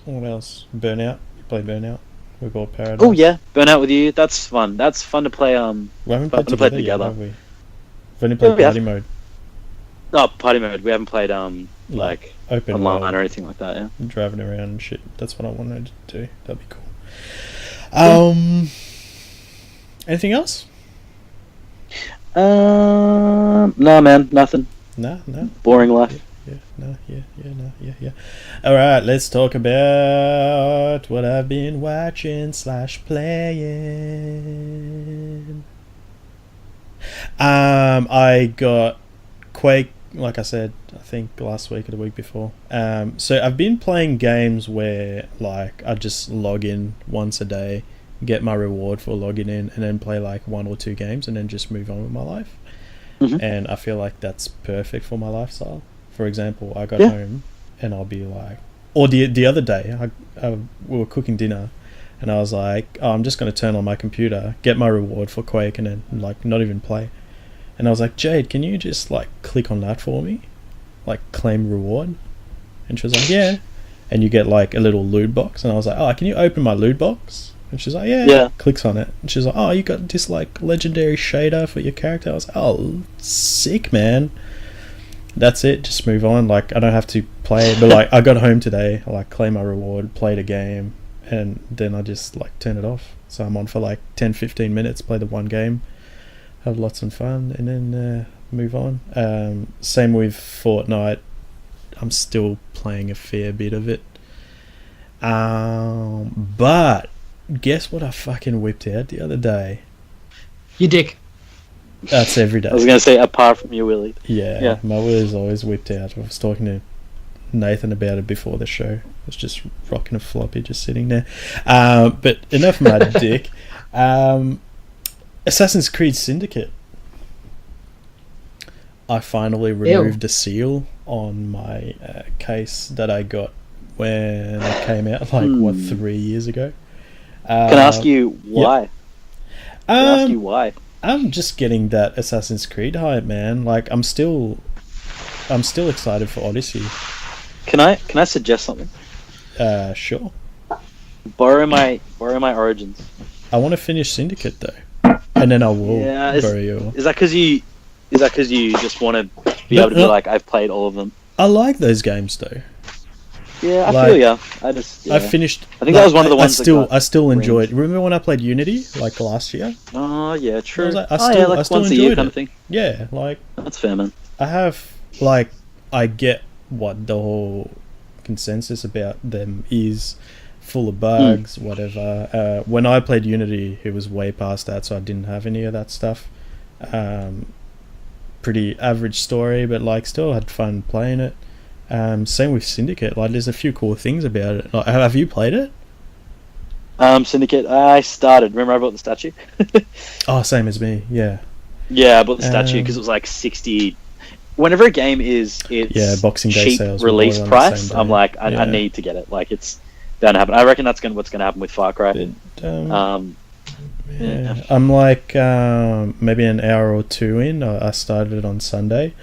What else? Burnout. You play Burnout. We bought Paradise. Oh yeah, Burnout with you. That's fun. That's fun to play. We haven't fun played to play together, yet, together. have we? We've only played party mode. Oh, party mode. We haven't played like open online world, or anything like that. Yeah. driving around and shit. That's what I wanted to do. That'd be cool. Anything else? No, man, nothing. No. Boring life. Yeah. Alright, let's talk about what I've been watching / playing. I got Quake, like I said, I think last week or the week before. So I've been playing games where like I just log in once a day, get my reward for logging in, and then play like 1 or 2 games and then just move on with my life. Mm-hmm. And I feel like that's perfect for my lifestyle. For example, I got home and I'll be like, or the other day, we were cooking dinner, and I was like, oh, I'm just going to turn on my computer, get my reward for Quake, and then like not even play. And I was like, Jade, can you just like click on that for me, like claim reward? And she was like, yeah. And you get like a little loot box, and I was like, oh, can you open my loot box? And she's like, yeah. Clicks on it, and she's like, oh, you got this like legendary shader for your character. I was like, oh, sick, man. That's it, just move on. Like I don't have to play, but like I got home today, I like claim my reward, played a game, and then I just like turn it off. So I'm on for like 10-15 minutes, play the one game, have lots of fun, and then move on. Same with Fortnite. I'm still playing a fair bit of it. But guess what I fucking whipped out the other day? Your dick. That's every day. I was going to say apart from your Willy. Yeah, my Willy's always whipped out. I was talking to Nathan about it before the show. I was just rocking a floppy, just sitting there. But enough of my dick. Assassin's Creed Syndicate. I finally removed the seal on my case that I got when it came out, 3 years ago. Can I ask you why? Yep. Can I ask you why? I'm just getting that Assassin's Creed hype, man. Like, I'm still excited for Odyssey. Can I suggest something? Sure. Borrow my Origins. I want to finish Syndicate though, and then I will borrow your. Is that because you just want to be able to be like, I've played all of them? I like those games though. Yeah, I feel ya. I finished. I think that was one of the ones. I still enjoyed. Remember when I played Unity last year? Oh yeah, true. I still once a enjoyed year it. kind of thing. Yeah, that's fair, man. I get what the whole consensus about them is, full of bugs, whatever. When I played Unity, it was way past that, so I didn't have any of that stuff. Pretty average story, but still had fun playing it. Same with Syndicate. There's a few cool things about it. Have you played it? Syndicate. I started. Remember, I bought the statue. Oh, same as me. Yeah. Yeah, I bought the statue because it was 60. Whenever a game is Boxing Day cheap sales release price, I'm like, I need to get it. It's bound to happen. I reckon that's what's going to happen with Far Cry. But, yeah. I'm maybe an hour or two in. I started it on Sunday.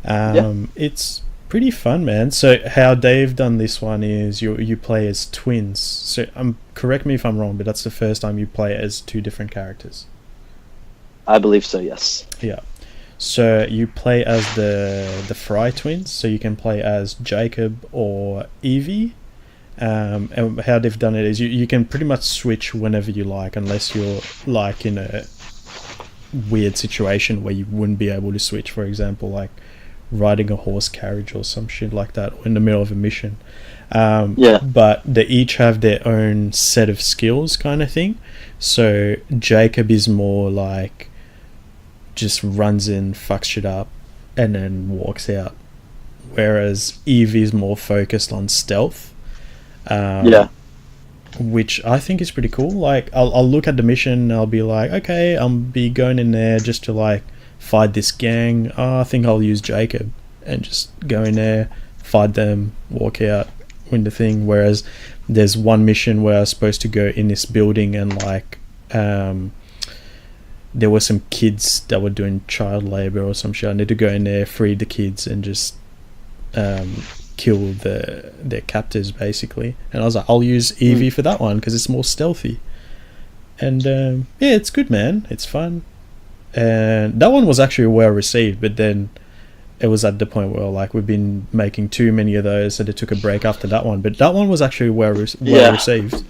It's pretty fun, man. So how they've done this one is you play as twins. So correct me if I'm wrong, but that's the first time you play as two different characters. I believe so, yes. Yeah. So you play as the Fry twins. So you can play as Jacob or Evie. And how they've done it is you can pretty much switch whenever you like, unless you're in a weird situation where you wouldn't be able to switch. For example, riding a horse carriage or some shit like that, or in the middle of a mission. But they each have their own set of skills, kind of thing. So Jacob is more just runs in, fucks shit up, and then walks out. Whereas Eve is more focused on stealth. Which I think is pretty cool. I'll look at the mission and I'll be like, okay, I'll be going in there just to fight this gang. I think I'll use Jacob and just go in there, fight them, walk out, win the thing. Whereas there's one mission where I was supposed to go in this building and there were some kids that were doing child labor or some shit. I need to go in there, free the kids, and just kill their captors basically. And I was like, I'll use Evie for that one because it's more stealthy. And it's good, man. It's fun. And that one was actually well received, but then it was at the point where we've been making too many of those, so they took a break after that one. But that one was actually well received.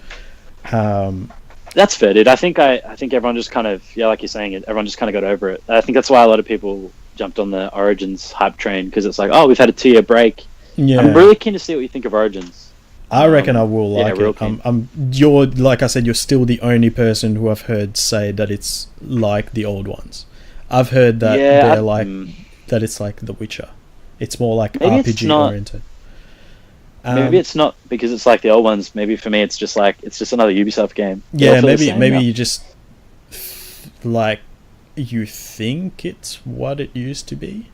That's fair, dude. I think everyone just kind of, like you're saying, everyone just kind of got over it. I think that's why a lot of people jumped on the Origins hype train, because it's we've had a 2-year break. Yeah. I'm really keen to see what you think of Origins. I reckon I will like it. You're, like I said, you're still the only person who I've heard say that it's like the old ones. I've heard that that it's like The Witcher. It's more RPG oriented. Maybe it's not because it's like the old ones. Maybe for me, it's just another Ubisoft game. Yeah, maybe you just you think it's what it used to be.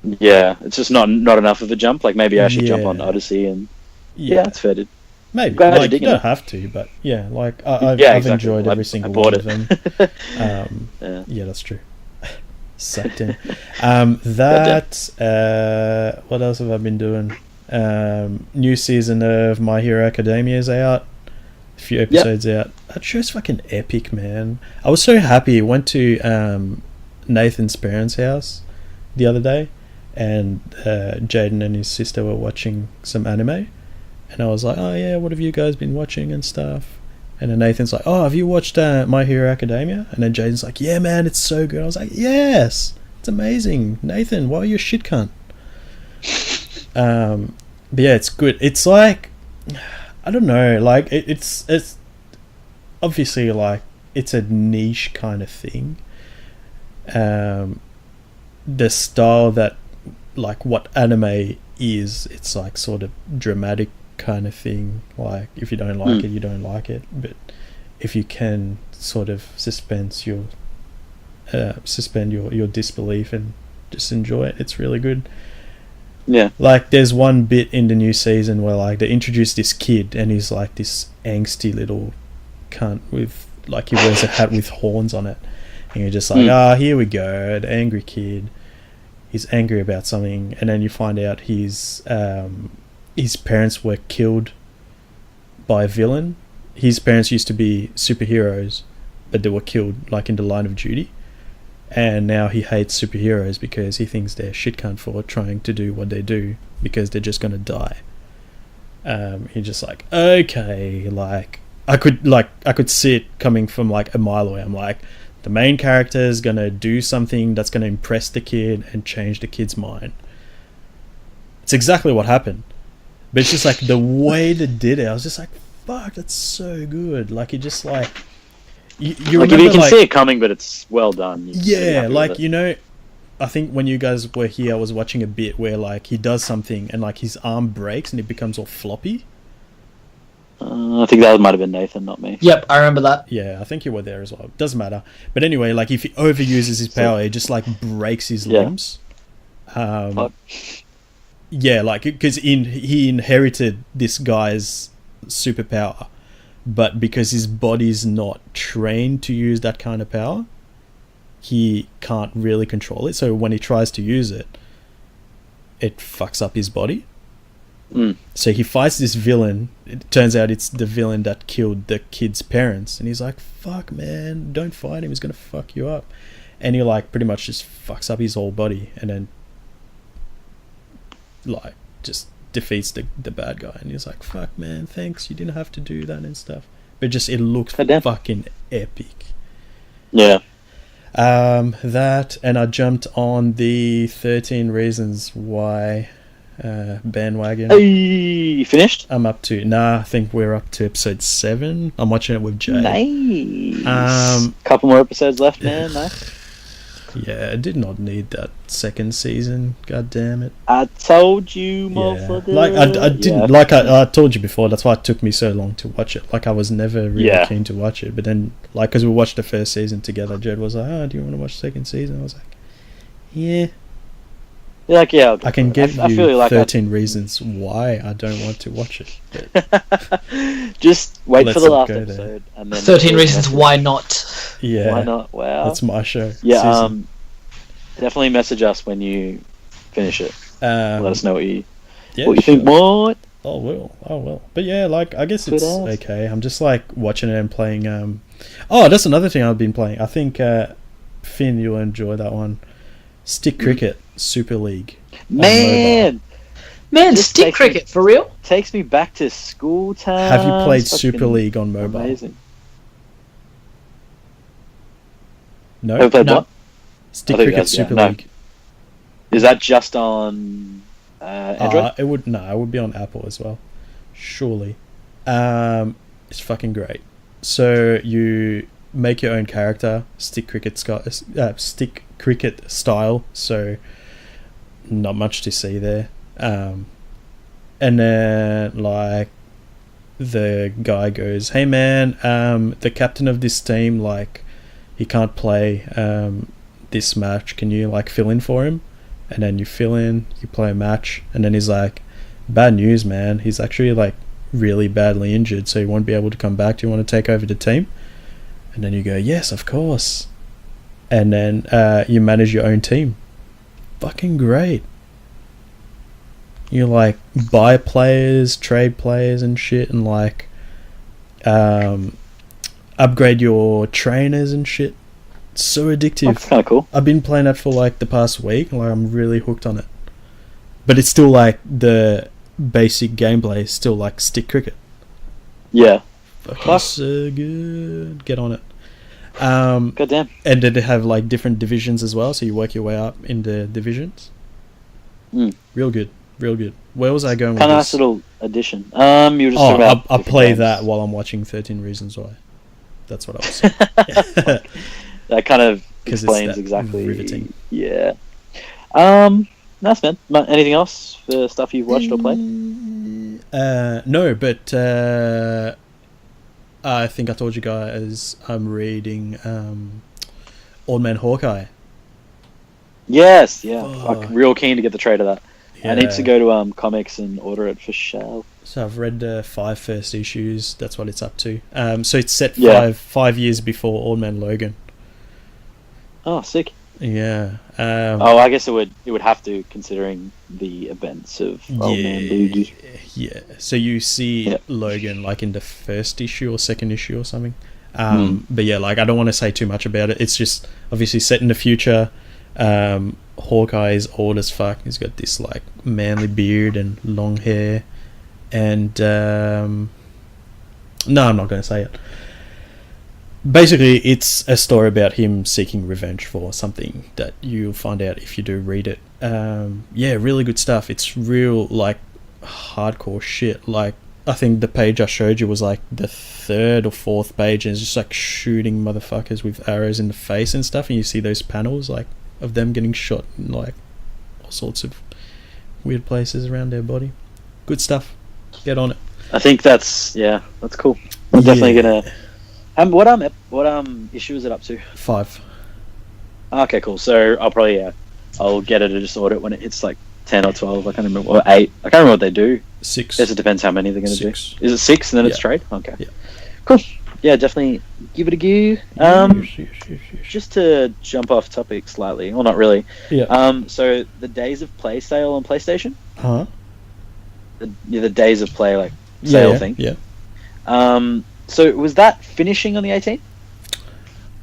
Yeah, it's just not enough of a jump. Maybe I should jump on Odyssey and it's fair, dude. Maybe you don't have to, but I've enjoyed every single one of them. Yeah, that's true. Sucked in. What else have I been doing? New season of My Hero Academia is out. A few episodes out. That show's fucking epic, man. I was so happy. Went to Nathan's parents' house the other day, and Jaden and his sister were watching some anime, and I was like, oh yeah, what have you guys been watching and stuff? And then Nathan's like, oh, have you watched My Hero Academia? And then Jaden's like, yeah man, it's so good. I was like, yes, it's amazing. Nathan, why are you a shit cunt? But yeah, it's good. It's I don't know, it's obviously it's a niche kind of thing, the style that, like, what anime is, it's like sort of dramatic kind of thing. Like, if you don't like it, you don't like it. But if you can sort of suspend your disbelief and just enjoy it, it's really good. Yeah. Like, there's one bit in the new season where, like, they introduce this kid and he's like this angsty little cunt with, like, he wears a hat with horns on it, and you're just like, here we go, the angry kid. He's angry about something, and then you find out his parents were killed by a villain. His parents used to be superheroes, but they were killed, like, in the line of duty. And now he hates superheroes because he thinks they're shit cunt for trying to do what they do, because they're just gonna die. You're just like, okay, like, I could see it coming from like a mile away. I'm like, the main character is gonna do something that's gonna impress the kid and change the kid's mind. It's exactly what happened, but it's just like the way they did it. I was just like, fuck, that's so good. Like, it just like. You like, remember, you can like, see it coming, but it's well done. Yeah, like, you know, I think when you guys were here, I was watching a bit where, like, he does something and, like, his arm breaks and it becomes all floppy. I think that might have been Nathan, not me. Yep, I remember that. Yeah, I think you were there as well. Doesn't matter. But anyway, like, if he overuses his power, it just, like, breaks his limbs. Yeah, like, because he inherited this guy's superpower. But because his body's not trained to use that kind of power, he can't really control it. So when he tries to use it, it fucks up his body. So he fights this villain. It turns out it's the villain that killed the kid's parents. And he's like, fuck, man, don't fight him. He's going to fuck you up. And he, like, pretty much just fucks up his whole body. And then, like, just defeats the bad guy, and he's like, fuck, man, thanks, you didn't have to do that and stuff. But just, it looked fucking epic. Yeah. That, and I jumped on the 13 Reasons Why bandwagon. Hey, you finished? I'm up to, I think we're up to episode 7. I'm watching it with Jay. Nice. Couple more episodes left, man. Nice. Yeah, I did not need that second season. God damn it! I told you, motherfucker. Yeah. Like, I didn't, like I told you before. That's why it took me so long to watch it. Like, I was never really keen to watch it. But then, like, because we watched the first season together, Jed was like, "Oh, do you want to watch the second season?" I was like, "Yeah." You're like, yeah, I can give you like 13 reasons why I don't want to watch it. Just wait for the last episode. And then 13 Reasons Why Not. Yeah. Why not? Wow. That's my show. Yeah, definitely message us when you finish it. Let us know what you think. What? I will. But yeah, like, I guess it's okay. I'm just, like, watching it and playing. Oh, that's another thing I've been playing. I think, Finn, you'll enjoy that one. Stick Cricket Super League. Man, Stick Cricket, for real? Takes me back to school time. Have you played Super League on mobile? Amazing. No? Have you played what? Stick Cricket Super League. Is that just on Android? It would be on Apple as well. Surely. It's fucking great. So you make your own character, stick cricket style, so not much to see there. And then, like, the guy goes, "Hey man, the captain of this team, like, he can't play this match, can you, like, fill in for him?" And then you fill in, you play a match, and then he's like, "Bad news, man, he's actually, like, really badly injured, so he won't be able to come back. Do you want to take over the team?" And then you go, "Yes, of course." And then you manage your own team. Fucking great. You, like, buy players, trade players and shit, and, like, upgrade your trainers and shit. It's so addictive. That's kind of cool. I've been playing that for, like, the past week, and, like, I'm really hooked on it. But it's still, like, the basic gameplay is still, like, stick cricket. Yeah. Fucking so good. Get on it. Goddamn. And then they have, like, different divisions as well, so you work your way up in the divisions. Real good. Where was I going with this? Kind of nice little addition. You were just talking about I play games. That while I'm watching 13 Reasons Why. That's what I was saying. That kind of 'Cause explains it's that exactly. riveting. Yeah. Nice, man. Anything else for stuff you've watched or played? No, but I think I told you guys I'm reading Old Man Hawkeye. Yes, yeah. Fuck. I'm real keen to get the trade of that. I need to Yeah. go to comics and order it for sure. So I've read the 5 first issues. That's what it's up to. So it's set Yeah. 5 years before Old Man Logan. Oh, sick. Yeah. I guess it would have to, considering the events of Old Man Loogie. Yeah. So you see Yeah. Logan like in the first issue or second issue or something. But yeah, like I don't want to say too much about it. It's just obviously set in the future. Hawkeye is old as fuck. He's got this like manly beard and long hair. And no, I'm not going to say it. Basically, it's a story about him seeking revenge for something that you'll find out if you do read it. Yeah, really good stuff. It's real, like, hardcore shit. Like, I think the page I showed you was, like, the 3rd or 4th page, and it's just, like, shooting motherfuckers with arrows in the face and stuff, and you see those panels, like, of them getting shot in, like, all sorts of weird places around their body. Good stuff. Get on it. I think that's cool. I'm definitely gonna. What issue is it up to? 5. Okay, cool. So I'll get it to just order it when it hits like 10 or 12. I can't remember, or 8. I can't remember what they do. 6. I guess it depends how many they're gonna 6. do. Is it 6 and then it's Yeah. trade? Okay. Yeah. Cool. Yeah, definitely give it a go. Yes. Just to jump off topic slightly, well, not really. Yeah. So the Days of Play sale on PlayStation, Huh? the Days of Play like sale thing. Yeah. So was that finishing on the 18th?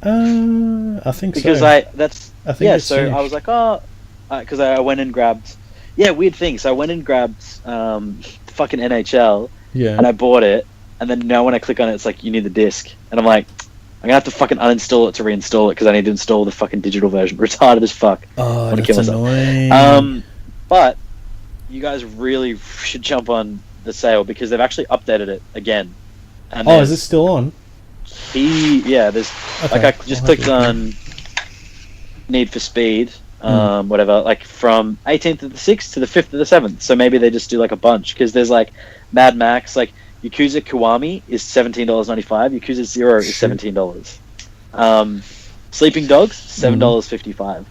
I think Because so. I think it's so finished. I was like, because I went and grabbed, weird thing. So I went and grabbed fucking NHL, Yeah. and I bought it, and then now when I click on it, it's like you need the disc, and I'm like, I'm gonna have to fucking uninstall it to reinstall it because I need to install the fucking digital version. Retarded as fuck. Oh, wanna that's kill myself. annoying. But you guys really should jump on the sale because they've actually updated it again. And Oh, is it still on? there's Okay. like I just clicked on Need for Speed, whatever, like from 18th of the 6th to the 5th of the 7th. So maybe they just do like a bunch because there's like Mad Max, like Yakuza Kiwami is $17.95. Yakuza 0 is $17. Sleeping Dogs $7.55.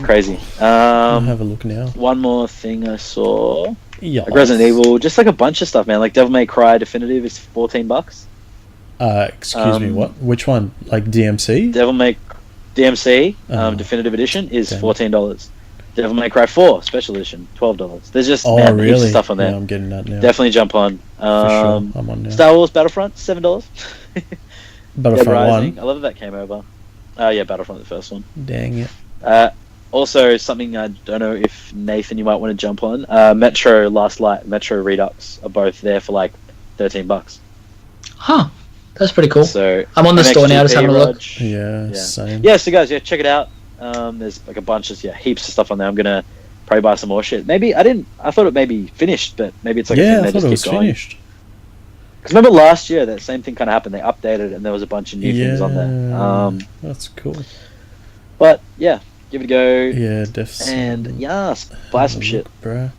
Crazy. I'll have a look now. One more thing I saw. Yeah. Like Resident Evil, just like a bunch of stuff, man. Like Devil May Cry Definitive is $14. Excuse me, what? Which one? Like DMC? Devil May DMC Oh. Definitive Edition is Damn. $14. Devil May Cry 4 Special Edition $12. There's just Oh, heaps of really? stuff on there. Yeah, I'm getting that now. Definitely jump on. For sure. I'm on now. Star Wars Battlefront $7. Dead Battlefront Rising. 1. I love that came over. Yeah, Battlefront the first one. Dang it. Also, something I don't know if Nathan you might want to jump on. Metro Last Light, Metro Redux are both there for like $13. Huh. That's pretty cool. So I'm on the store now, just MXGP, having a look. Rog. Yeah, Yeah. same. Yeah, so guys, check it out. There's like a bunch of heaps of stuff on there. I'm gonna probably buy some more shit. Maybe I thought it may be finished, but maybe it's like a Yeah, thing I they thought it just was keep going. finished. Because remember last year that same thing kind of happened. They updated it and there was a bunch of new things on there. That's cool. But yeah, give it a go. Yeah, definitely. And buy some shit Bruh.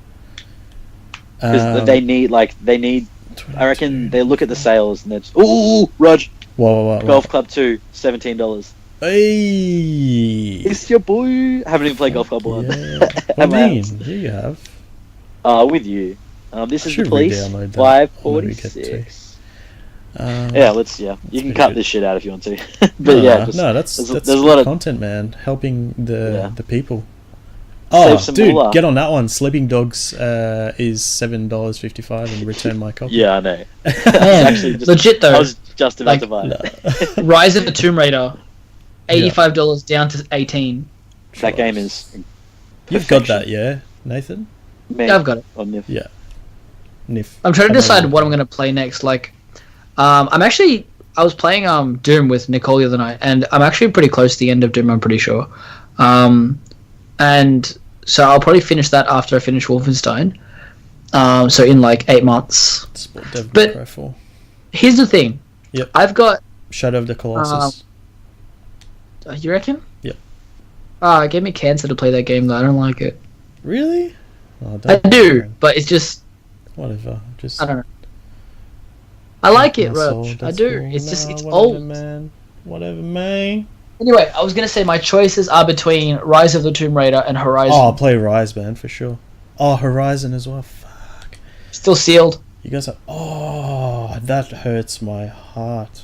because they need. I reckon they look at the sales and they're just, ooh, Rog, Whoa. Golf Club 2, $17. Hey! It's your boy. I haven't even played Golf Club 1. Yeah. I mean, you have. With you. This I is the should police. re-download that. 546. You can cut this shit out if you want to. But that's there's that's a good lot of content, man. Helping the people. Save Oh, some dude, moolah. get on that one. Sleeping Dogs is $7.55 and return my copy. Yeah, I know. Man, Actually, just- legit though. I was just about Like, to buy it. No. Rise of the Tomb Raider, $85 down to $18. That game is. You've got that, yeah, Nathan? Man, Yeah, I've got it. on Nif. Yeah. Nif. I'm trying to Come decide on. what I'm going to play next. Like, I was playing Doom with Nicole the other night, and I'm actually pretty close to the end of Doom, I'm pretty sure. And so I'll probably finish that after I finish Wolfenstein. So in like 8 months. Sport Devil But- May Cry 4. Here's the thing. Yep. I've got Shadow of the Colossus. You reckon? Yep. It gave me cancer to play that game though. I don't like it. Really? Oh, I don't do, man. but it's just Whatever. Just I don't know. I like it, my soul, Rog. I that's do. cool. It's just Nah, it's whatever, old. man. Whatever, man. Anyway, I was gonna say my choices are between Rise of the Tomb Raider and Horizon. Oh, I'll play Rise, man, for sure. Oh, Horizon as well. Fuck. Still sealed. You guys are. Oh, that hurts my heart.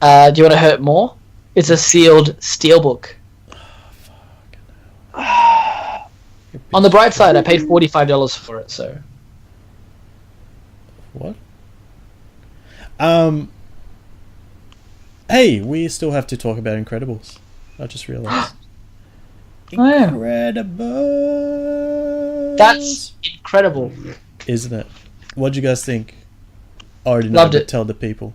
Do you want to hurt more? It's a sealed steelbook. On the bright side, I paid $45 for it, so. What? Hey, we still have to talk about Incredibles. I just realized. Oh, yeah. Incredibles. That's incredible. Isn't it? What'd you guys think? I already know, Loved but it. tell the people.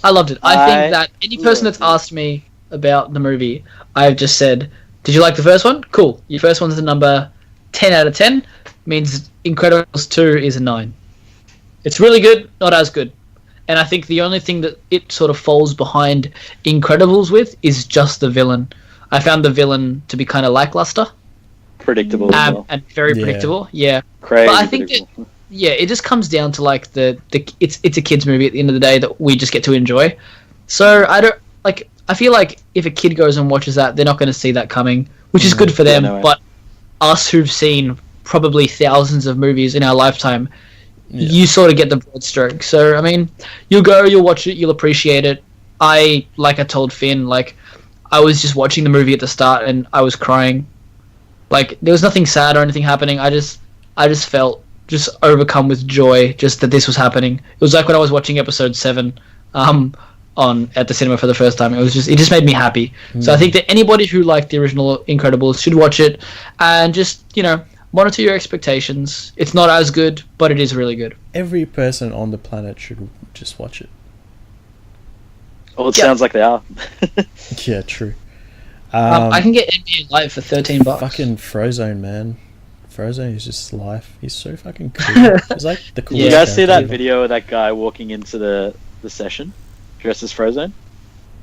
I loved it. I think that any person that's asked me about the movie, I've just said, did you like the first one? Cool. Your first one's a number 10 out of 10. Means Incredibles 2 is a 9. It's really good, not as good. And I think the only thing that it sort of falls behind Incredibles with is just the villain. I found the villain to be kind of lackluster. Predictable as well. And very Yeah. predictable, yeah. Crazy But I think predictable. Yeah, it just comes down to like it's a kids movie at the end of the day that we just get to enjoy. So I feel like if a kid goes and watches that, they're not going to see that coming, which is good for them. no way. But us who've seen probably thousands of movies in our lifetime, you sort of get the broad stroke. So I mean, you'll watch it, you'll appreciate it. I told Finn, like I was just watching the movie at the start and I was crying. Like there was nothing sad or anything happening. I just felt just overcome with joy just that this was happening. It was like when I was watching episode 7 at the cinema for the first time. It just made me happy. So I think that anybody who liked the original Incredibles should watch it and just, monitor your expectations. It's not as good, but it is really good. Every person on the planet should just watch it. Oh, it sounds like they are. Yeah, true. I can get NBA Live for $13. Fucking Frozone, man. Frozone is just life. He's so fucking cool. He's like the coolest. You guys see that character video of that guy walking into the session dressed as Frozone?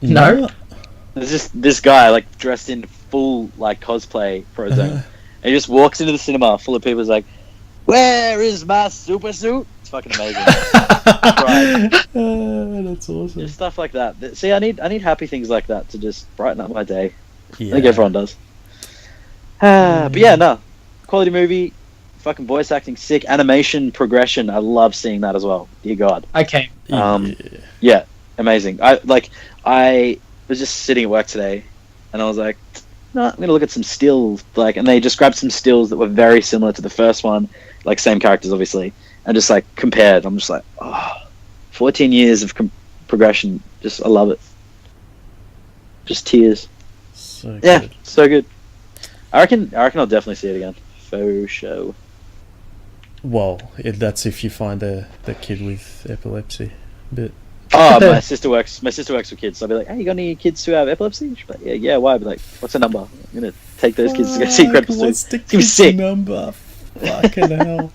ever. No. There's just this guy like dressed in full like cosplay Frozone, and he just walks into the cinema full of people. He's like, "Where is my super suit?" It's fucking amazing. Right. That's awesome. Just stuff like that. See, I need happy things like that to just brighten up my day. Yeah. I think everyone does. But yeah, no. Quality movie, fucking voice acting sick, animation progression. I love seeing that as well. Dear God. Okay. Yeah, amazing. I was just sitting at work today, and I was like, no, I'm gonna look at some stills. And they just grabbed some stills that were very similar to the first one, like same characters obviously, and just like compared. I'm just like, 14 years of progression. I love it. Just tears. So Yeah, good. so good. I reckon I'll definitely see it again. Faux show. Well, that's if you find the kid with epilepsy. But Oh, my sister works with kids, so I'll be like, hey, you got any kids who have epilepsy? She's like, yeah, why? I'll be like, what's the number? I'm gonna take those kids to go see Incredibles 2. What's the It's gonna be kid's sick. number? Fucking hell.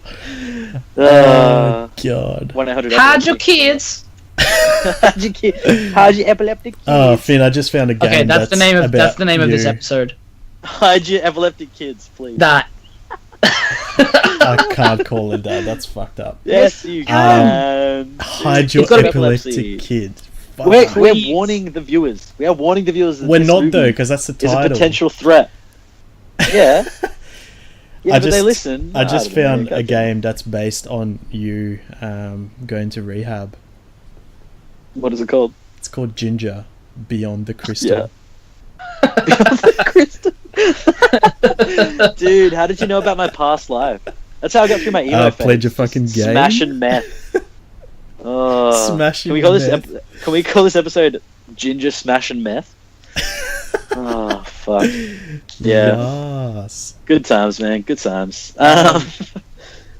God. 1-800. Hide your kids. Hide your epileptic kids. Oh, Finn, I just found a game. Okay, that's the name of this you. episode. Hide your epileptic kids, please. That. I can't call it that. That's fucked up. Yes, you can. Hide your It's gotta be epileptic epilepsy. kid. Fuck. We're Please. warning the viewers. We are warning the viewers. That We're this not movie though, because that's the is a title. potential threat. Yeah. Yeah, but just, they listen. I just don't know, found a okay. game that's based on you going to rehab. What is it called? It's called Ginger Beyond the Crystal. Dude, how did you know about my past life? That's how I got through my emo phase. Played your fucking game. Smashing meth. Oh. Smashing Can we call meth. this? Can we call this episode Ginger Smashing Meth? Oh fuck. Yeah. Yes. Good times, man. Good times.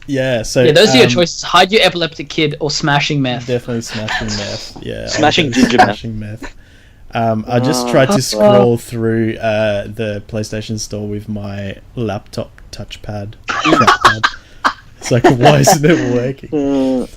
Yeah. So Yeah, those are your choices. Hide your epileptic kid or smashing meth. Definitely smashing meth. Yeah. Smashing I'll go ginger meth. smashing meth. I just tried to scroll through the PlayStation Store with my laptop touchpad. trackpad. It's like, why isn't it working?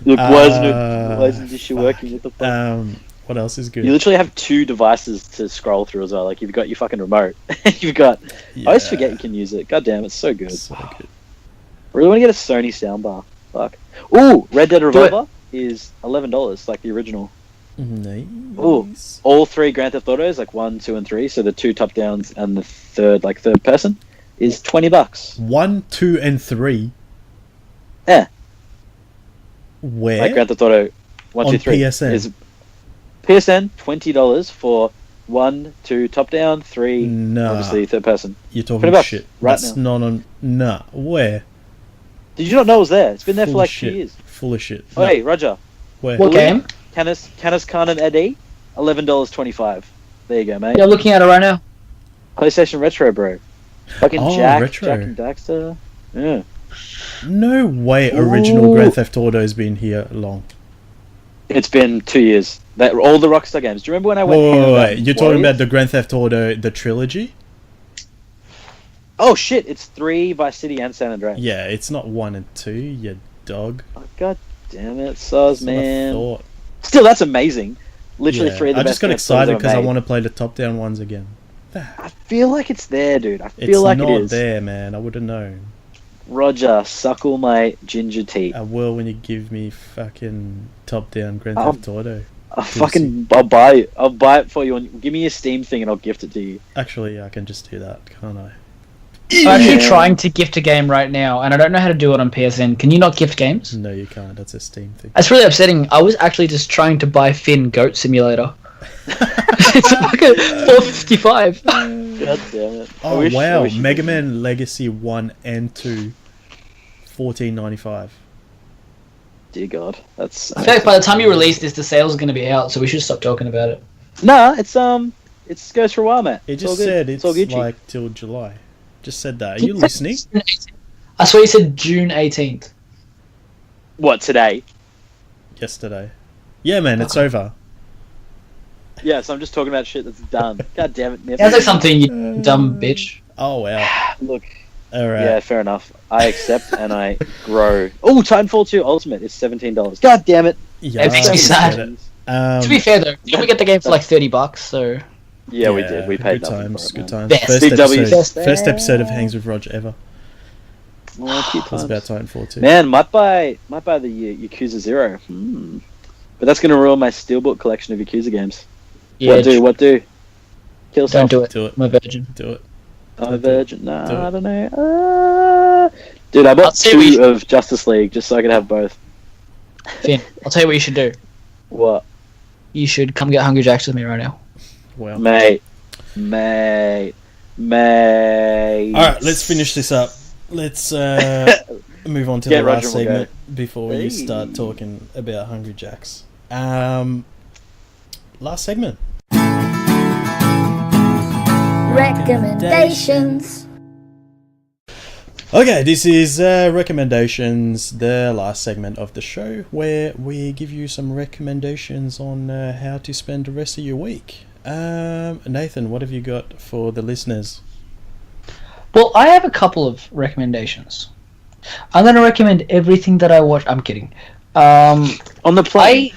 Look, why isn't this shit working? What the fuck? What else is good? You literally have 2 devices to scroll through as well. Like, you've got your fucking remote. You've got... I always forget you can use it. God damn, it's so good. So good. I really want to get a Sony soundbar. Fuck. Ooh, Red Dead Revolver is $11, like the original. Nice. Ooh, all 3 Grand Theft Autos, like 1, 2, and 3. So the 2 top downs and the third, like third person, is $20. 1, 2, and 3. Yeah. Where? Like Grand Theft Auto 1, On 2, 3 PSN. is PSN $20 for 1, 2 top down, 3 Nah. obviously third person. You're talking $20 shit. right That's now. not on... Nah. Where? Did you not know it was there? It's been there Full for like of 2 shit. years. Full of shit. Oh, hey, Roger. Where? What game? Canis Canon Eddie, $11.25. There you go, mate. You're looking at it right now. PlayStation Retro, bro. Fucking Oh, Jack retro. and Daxter. Yeah. No way original Ooh. Grand Theft Auto's been here long. It's been 2 years. All the Rockstar games. Do you remember when I went? Wait. You're talking about the Grand Theft Auto, the trilogy? Oh shit! It's 3 Vice City and San Andreas. Yeah, it's not 1 and 2, you dog. Oh, God damn it, Soz, That's what I man. thought. Still, that's amazing. Literally Yeah, 3 of the I best. just got Grand Theft Autos excited ever because I made. want to play the top-down ones again. I feel like it's there, dude. I It's feel like not it is. there, man. I would have known. Roger, suckle my ginger teeth. I will when you give me fucking top-down Grand Oh. Theft Auto. I'll buy it. I'll buy it for you. And give me your Steam thing, and I'll gift it to you. Actually, I can just do that, can't I? I'm actually trying to gift a game right now, and I don't know how to do it on PSN. Can you not gift games? No, you can't. That's a Steam thing. That's really upsetting. I was actually just trying to buy Finn Goat Simulator. It's like a $4.55. God damn it. I Oh, wish- I wow. wish you Mega could. Man Legacy 1 and 2. $14.95. Dear God, that's. I feel like by the time you release this, the sales are going to be out, so we should stop talking about it. Nah, it goes for a while, man. It all just good. said it's all Gucci. like till July. Just said that. Are you listening? I swear you said June 18th. What, today? Yesterday. Yeah, man, it's over. Yeah, so I'm just talking about shit that's done. God damn it, Nip. Sounds like something, you dumb bitch. Oh, wow. Look, Alright. yeah, fair enough. I accept and I grow. Oh, Titanfall 2 Ultimate is $17. God damn it. Yeah, It makes me I sad. get it. To be fair though, didn't we get the game for like $30? So Yeah, we did. We paid good nothing times. for it, Good man. times. Best. First Big episode, W's. first episode of Hangs with Roger ever. Oh, cute It was times. about Titanfall 2. Man, might buy the Yakuza 0. But that's gonna ruin my Steelbook collection of Yakuza games. yeah, What do? Kill don't yourself. do it. Do it. I'm a virgin. Do it. I'm a virgin. Nah, Do it. I don't know. Dude, I I'll bought say we 2 should- of Justice League just so I could have both. Finn, I'll tell you what you should do. What? You should come get Hungry Jacks with me right now. Well. Mate. Alright, let's finish this up. Let's move on to Get the Roger last and we'll segment before you start Hey. talking about Hungry Jacks. Last segment. Recommendations. Okay, this is recommendations, the last segment of the show, where we give you some recommendations on how to spend the rest of your week. Nathan, what have you got for the listeners? Well, I have a couple of recommendations. I'm going to recommend everything that I watch. I'm kidding. On the plane.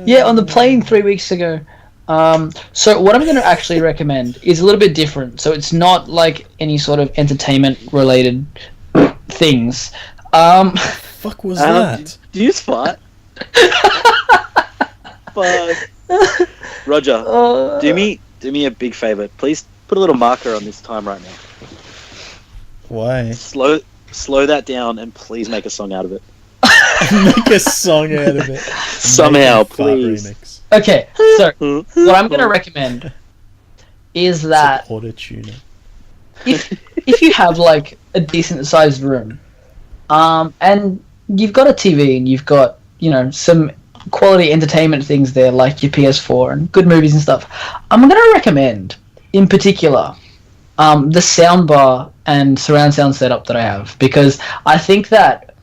Yeah, on the plane 3 weeks ago. So what I'm going to actually recommend is a little bit different. So it's not like any sort of entertainment related things. Fuck was that? Do you spot? Fuck. Roger, do me a big favor. Please put a little marker on this time right now. Why? Slow that down and please make a song out of it. Make a song out of it. Somehow, Make a fart please. remix. Okay, so what I'm going to recommend is that Auto-tuner. if you have like a decent sized room, and you've got a TV and you've got, you know, some quality entertainment things there like your PS4 and good movies and stuff, I'm going to recommend in particular the soundbar and surround sound setup that I have, because I think that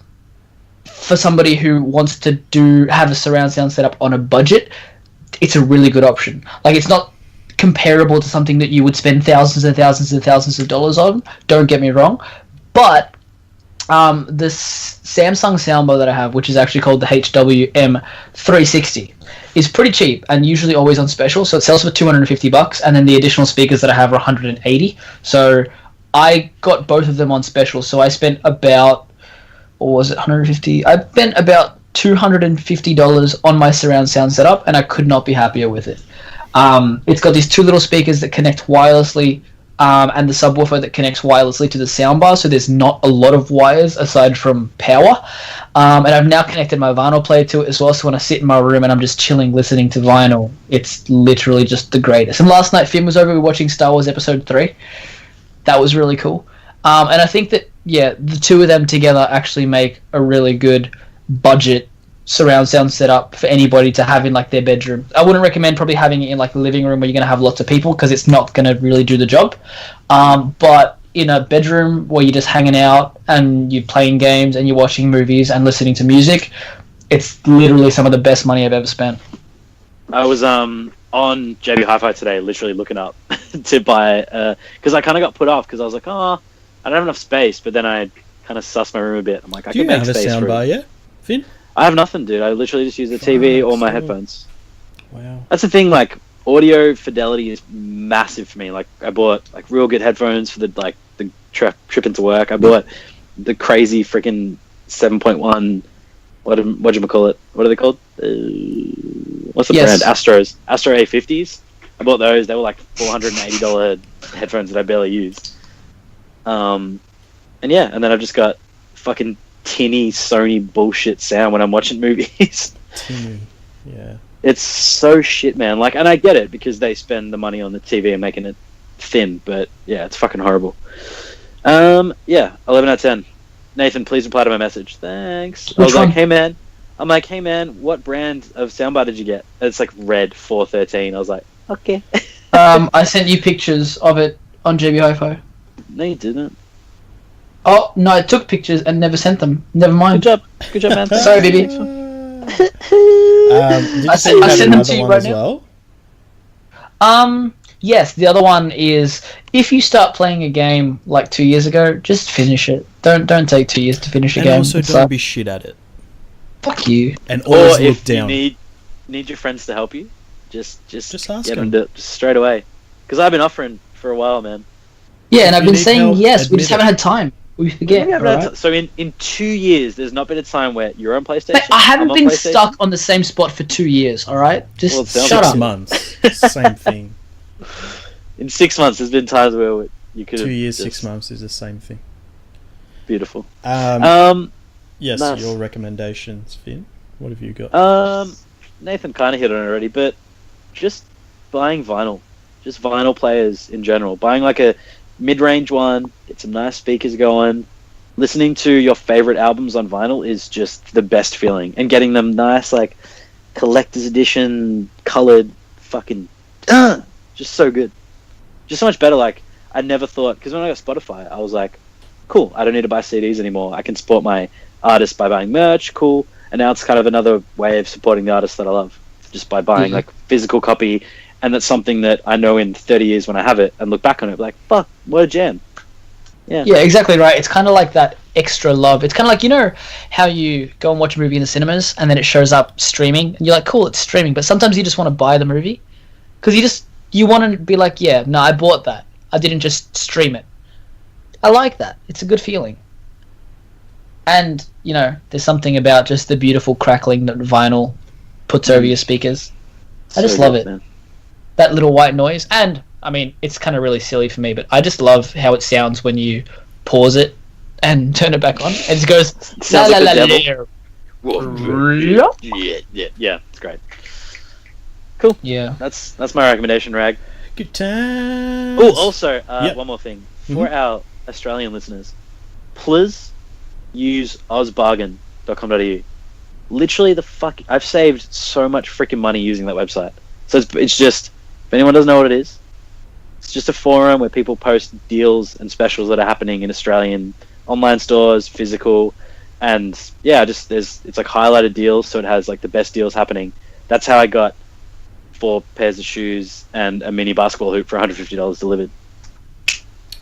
for somebody who wants to have a surround sound setup on a budget, it's a really good option. Like, it's not comparable to something that you would spend thousands and thousands and thousands of dollars on, don't get me wrong, but Samsung soundbar that I have, which is actually called the HWM360, is pretty cheap and usually always on special. So it sells for $250, and then the additional speakers that I have are 180. So I got both of them on special. So I spent about, or was it 150? I spent about $250 on my surround sound setup, and I could not be happier with it. It's got these two little speakers that connect wirelessly, and the subwoofer that connects wirelessly to the soundbar, so there's not a lot of wires aside from power. And I've now connected my vinyl player to it as well, so when I sit in my room and I'm just chilling listening to vinyl, it's literally just the greatest. And last night Finn was over, we were watching Star Wars Episode 3. That was really cool. And I think that, yeah, the two of them together actually make a really good budget surround sound setup for anybody to have in like their bedroom. I wouldn't recommend probably having it in like the living room where you're going to have lots of people, because it's not going to really do the job. But in a bedroom where you're just hanging out and you're playing games and you're watching movies and listening to music, it's literally some of the best money I've ever spent. I was on JB Hi-Fi today, literally looking up to buy, because I kind of got put off because I was like, oh, I don't have enough space. But then I kind of sussed my room a bit. I'm like, I can make space for it. Do you have a soundbar yet, Finn? I have nothing, dude. I literally just use the TV or my headphones. Wow. That's the thing, like, audio fidelity is massive for me. Like, I bought, like, real good headphones for the trip into work. I bought the crazy freaking 7.1, whatchamacallit? What are they called? What's the brand? Astro A50s. I bought those. They were, like, $480 headphones that I barely use. And yeah, and then I've just got fucking tinny Sony bullshit sound when I'm watching movies. Tinny, yeah. It's so shit, man. Like, and I get it because they spend the money on the TV and making it thin, but yeah, it's fucking horrible. Yeah, 11 out of 10. Nathan, please reply to my message. Thanks. I was like, hey man, what brand of soundbar did you get? And it's like Red 413. I was like, okay. I sent you pictures of it on JB Hi-Fi. No, you didn't. Oh, no, I took pictures and never sent them. Never mind. Good job, man. Sorry, baby. Did you say you had another one as well? Yes, the other one is, if you start playing a game like 2 years ago, just finish it. Don't take 2 years to finish a game. And also don't be shit at it. Fuck you. And always look if down. You need your friends to help you, just ask get them. them to, just straight away. Because I've been offering for a while, man. Yeah, and I've been saying yes, we just haven't had time. We forget. So in 2 years, there's not been a time where you're on PlayStation. But I haven't been stuck on the same spot for 2 years. All right, just shut up. 6 months, same thing. In 6 months, there's been times where you could. 2 years, 6 months is the same thing. Beautiful. Yes, nice. Your recommendations, Finn. What have you got? Nathan kind of hit on it already, but just buying vinyl, just vinyl players in general. Buying like a mid-range one, get some nice speakers going. Listening to your favorite albums on vinyl is just the best feeling, and getting them nice, like collector's edition, colored, fucking, just so good, just so much better. Like, I never thought, because when I got Spotify, I was like, cool, I don't need to buy CDs anymore. I can support my artist by buying merch, cool. And now it's kind of another way of supporting the artists that I love, just by buying like physical copy. And that's something that I know in 30 years when I have it and look back on it, like, fuck, what a jam. Yeah, exactly right. It's kind of like that extra love. It's kind of like, you know how you go and watch a movie in the cinemas and then it shows up streaming and you're like, cool, it's streaming, but sometimes you just want to buy the movie because you want to be like, yeah, no, I bought that, I didn't just stream it. I like that. It's a good feeling. And you know, there's something about just the beautiful crackling that vinyl puts over your speakers. I just love it, man. That little white noise. And I mean, it's kind of really silly for me, but I just love how it sounds when you pause it and turn it back on. It just goes sounds like the devil. Yeah, it's great. Cool. Yeah, that's my recommendation, Rag. Good times. Oh, also, one more thing for our Australian listeners, please use ozbargain.com.au. Literally I've saved so much freaking money using that website. So it's just, if anyone doesn't know what it is, it's just a forum where people post deals and specials that are happening in Australian online stores, physical, and yeah, it's like highlighted deals, so it has like the best deals happening. That's how I got 4 pairs of shoes and a mini basketball hoop for $150 delivered.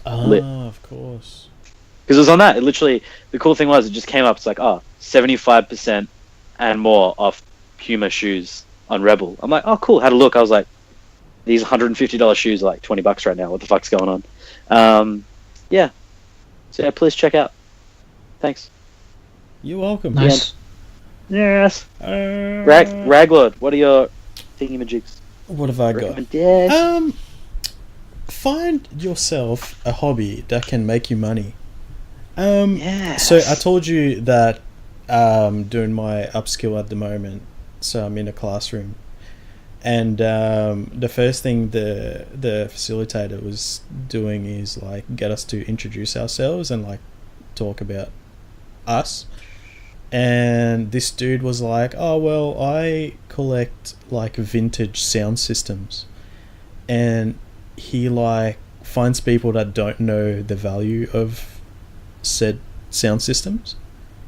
Of course. Because it was on that. It literally, the cool thing was, it just came up. It's like, 75% and more off Puma shoes on Rebel. I'm like, oh, cool. Had a look. I was like, these $150 shoes are like $20 right now. What the fuck's going on? Yeah. So yeah, please check out. Thanks. You're welcome. Nice. Yes. Raglord, what are your thingamajigs? What have I got? Yes. Find yourself a hobby that can make you money. Yes. So I told you that doing my upskill at the moment. So I'm in a classroom, and the first thing the facilitator was doing is like get us to introduce ourselves and like talk about us. And this dude was like, oh well, I collect like vintage sound systems, and he like finds people that don't know the value of said sound systems.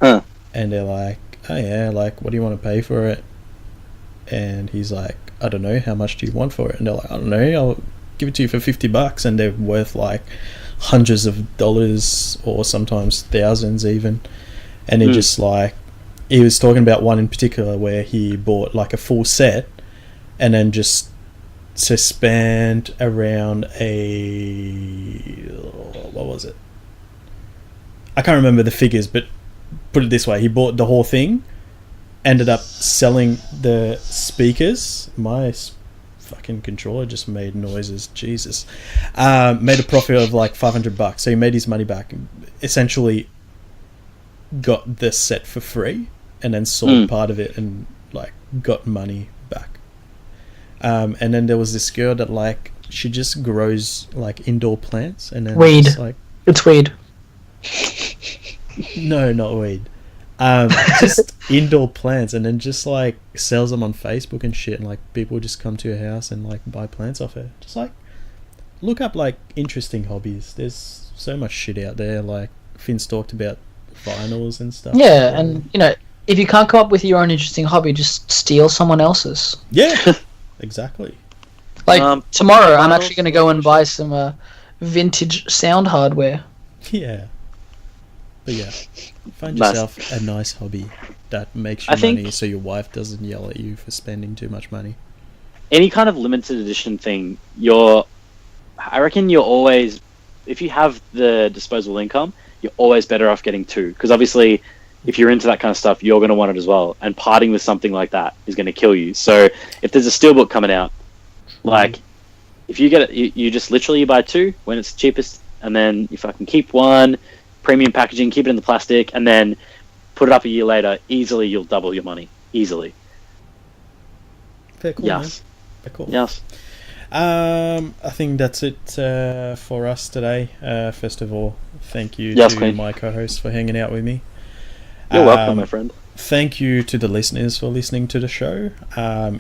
And they're like, oh yeah, like what do you want to pay for it? And he's like, I don't know, how much do you want for it? And they're like, I don't know, I'll give it to you for $50. And they're worth like hundreds of dollars or sometimes thousands even. And he just like, he was talking about one in particular where he bought like a full set and then just spent around what was it? I can't remember the figures, but put it this way, he bought the whole thing, ended up selling the speakers. My fucking controller just made noises, Jesus. Made a profit of like $500, so he made his money back. Essentially got the set for free and then sold part of it and like got money back. And then there was this girl that like she just grows like indoor plants and then Weed. just, like, It's weed. no, not weed. Just indoor plants and then just like sells them on Facebook and shit, and like people just come to her house and like buy plants off her. Just like look up like interesting hobbies. There's so much shit out there. Like Finn's talked about vinyls and stuff. Yeah, and you know, if you can't come up with your own interesting hobby, just steal someone else's. Yeah, exactly. Like tomorrow, I'm vinyls, actually going to go and buy some vintage sound hardware. Yeah. But yeah, find Nice. yourself a nice hobby that makes you I think- money so your wife doesn't yell at you for spending too much money. Any kind of limited edition thing, I reckon you're always, if you have the disposable income, you're always better off getting two. Because obviously, if you're into that kind of stuff, you're going to want it as well. And parting with something like that is going to kill you. So if there's a steelbook coming out, like, if you get it, you just literally buy two when it's cheapest, and then you fucking keep one, premium packaging, keep it in the plastic, and then put it up a year later. Easily, you'll double your money. Easily. Fair call, Yes. man. Fair call. Yes. I think that's it for us today. First of all, thank you Yes, to Queen. my co-host for hanging out with me. You're welcome, my friend. Thank you to the listeners for listening to the show.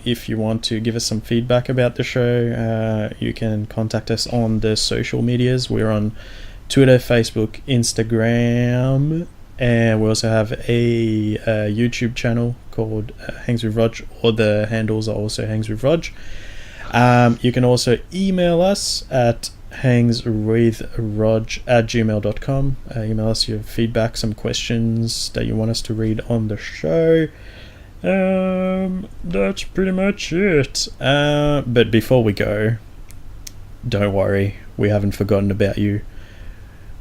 If you want to give us some feedback about the show, you can contact us on the social medias. We're on Twitter, Facebook, Instagram, and we also have a YouTube channel called Hangs with Rog, or the handles are also Hangs with Rog. You can also email us at hangswithrog@gmail.com. Email us your feedback, some questions that you want us to read on the show. That's pretty much it. But before we go, don't worry, we haven't forgotten about you.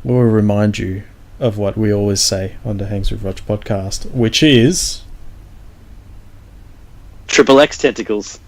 We'll remind you of what we always say on the Hangs with Rog podcast, which is... XXX tentacles.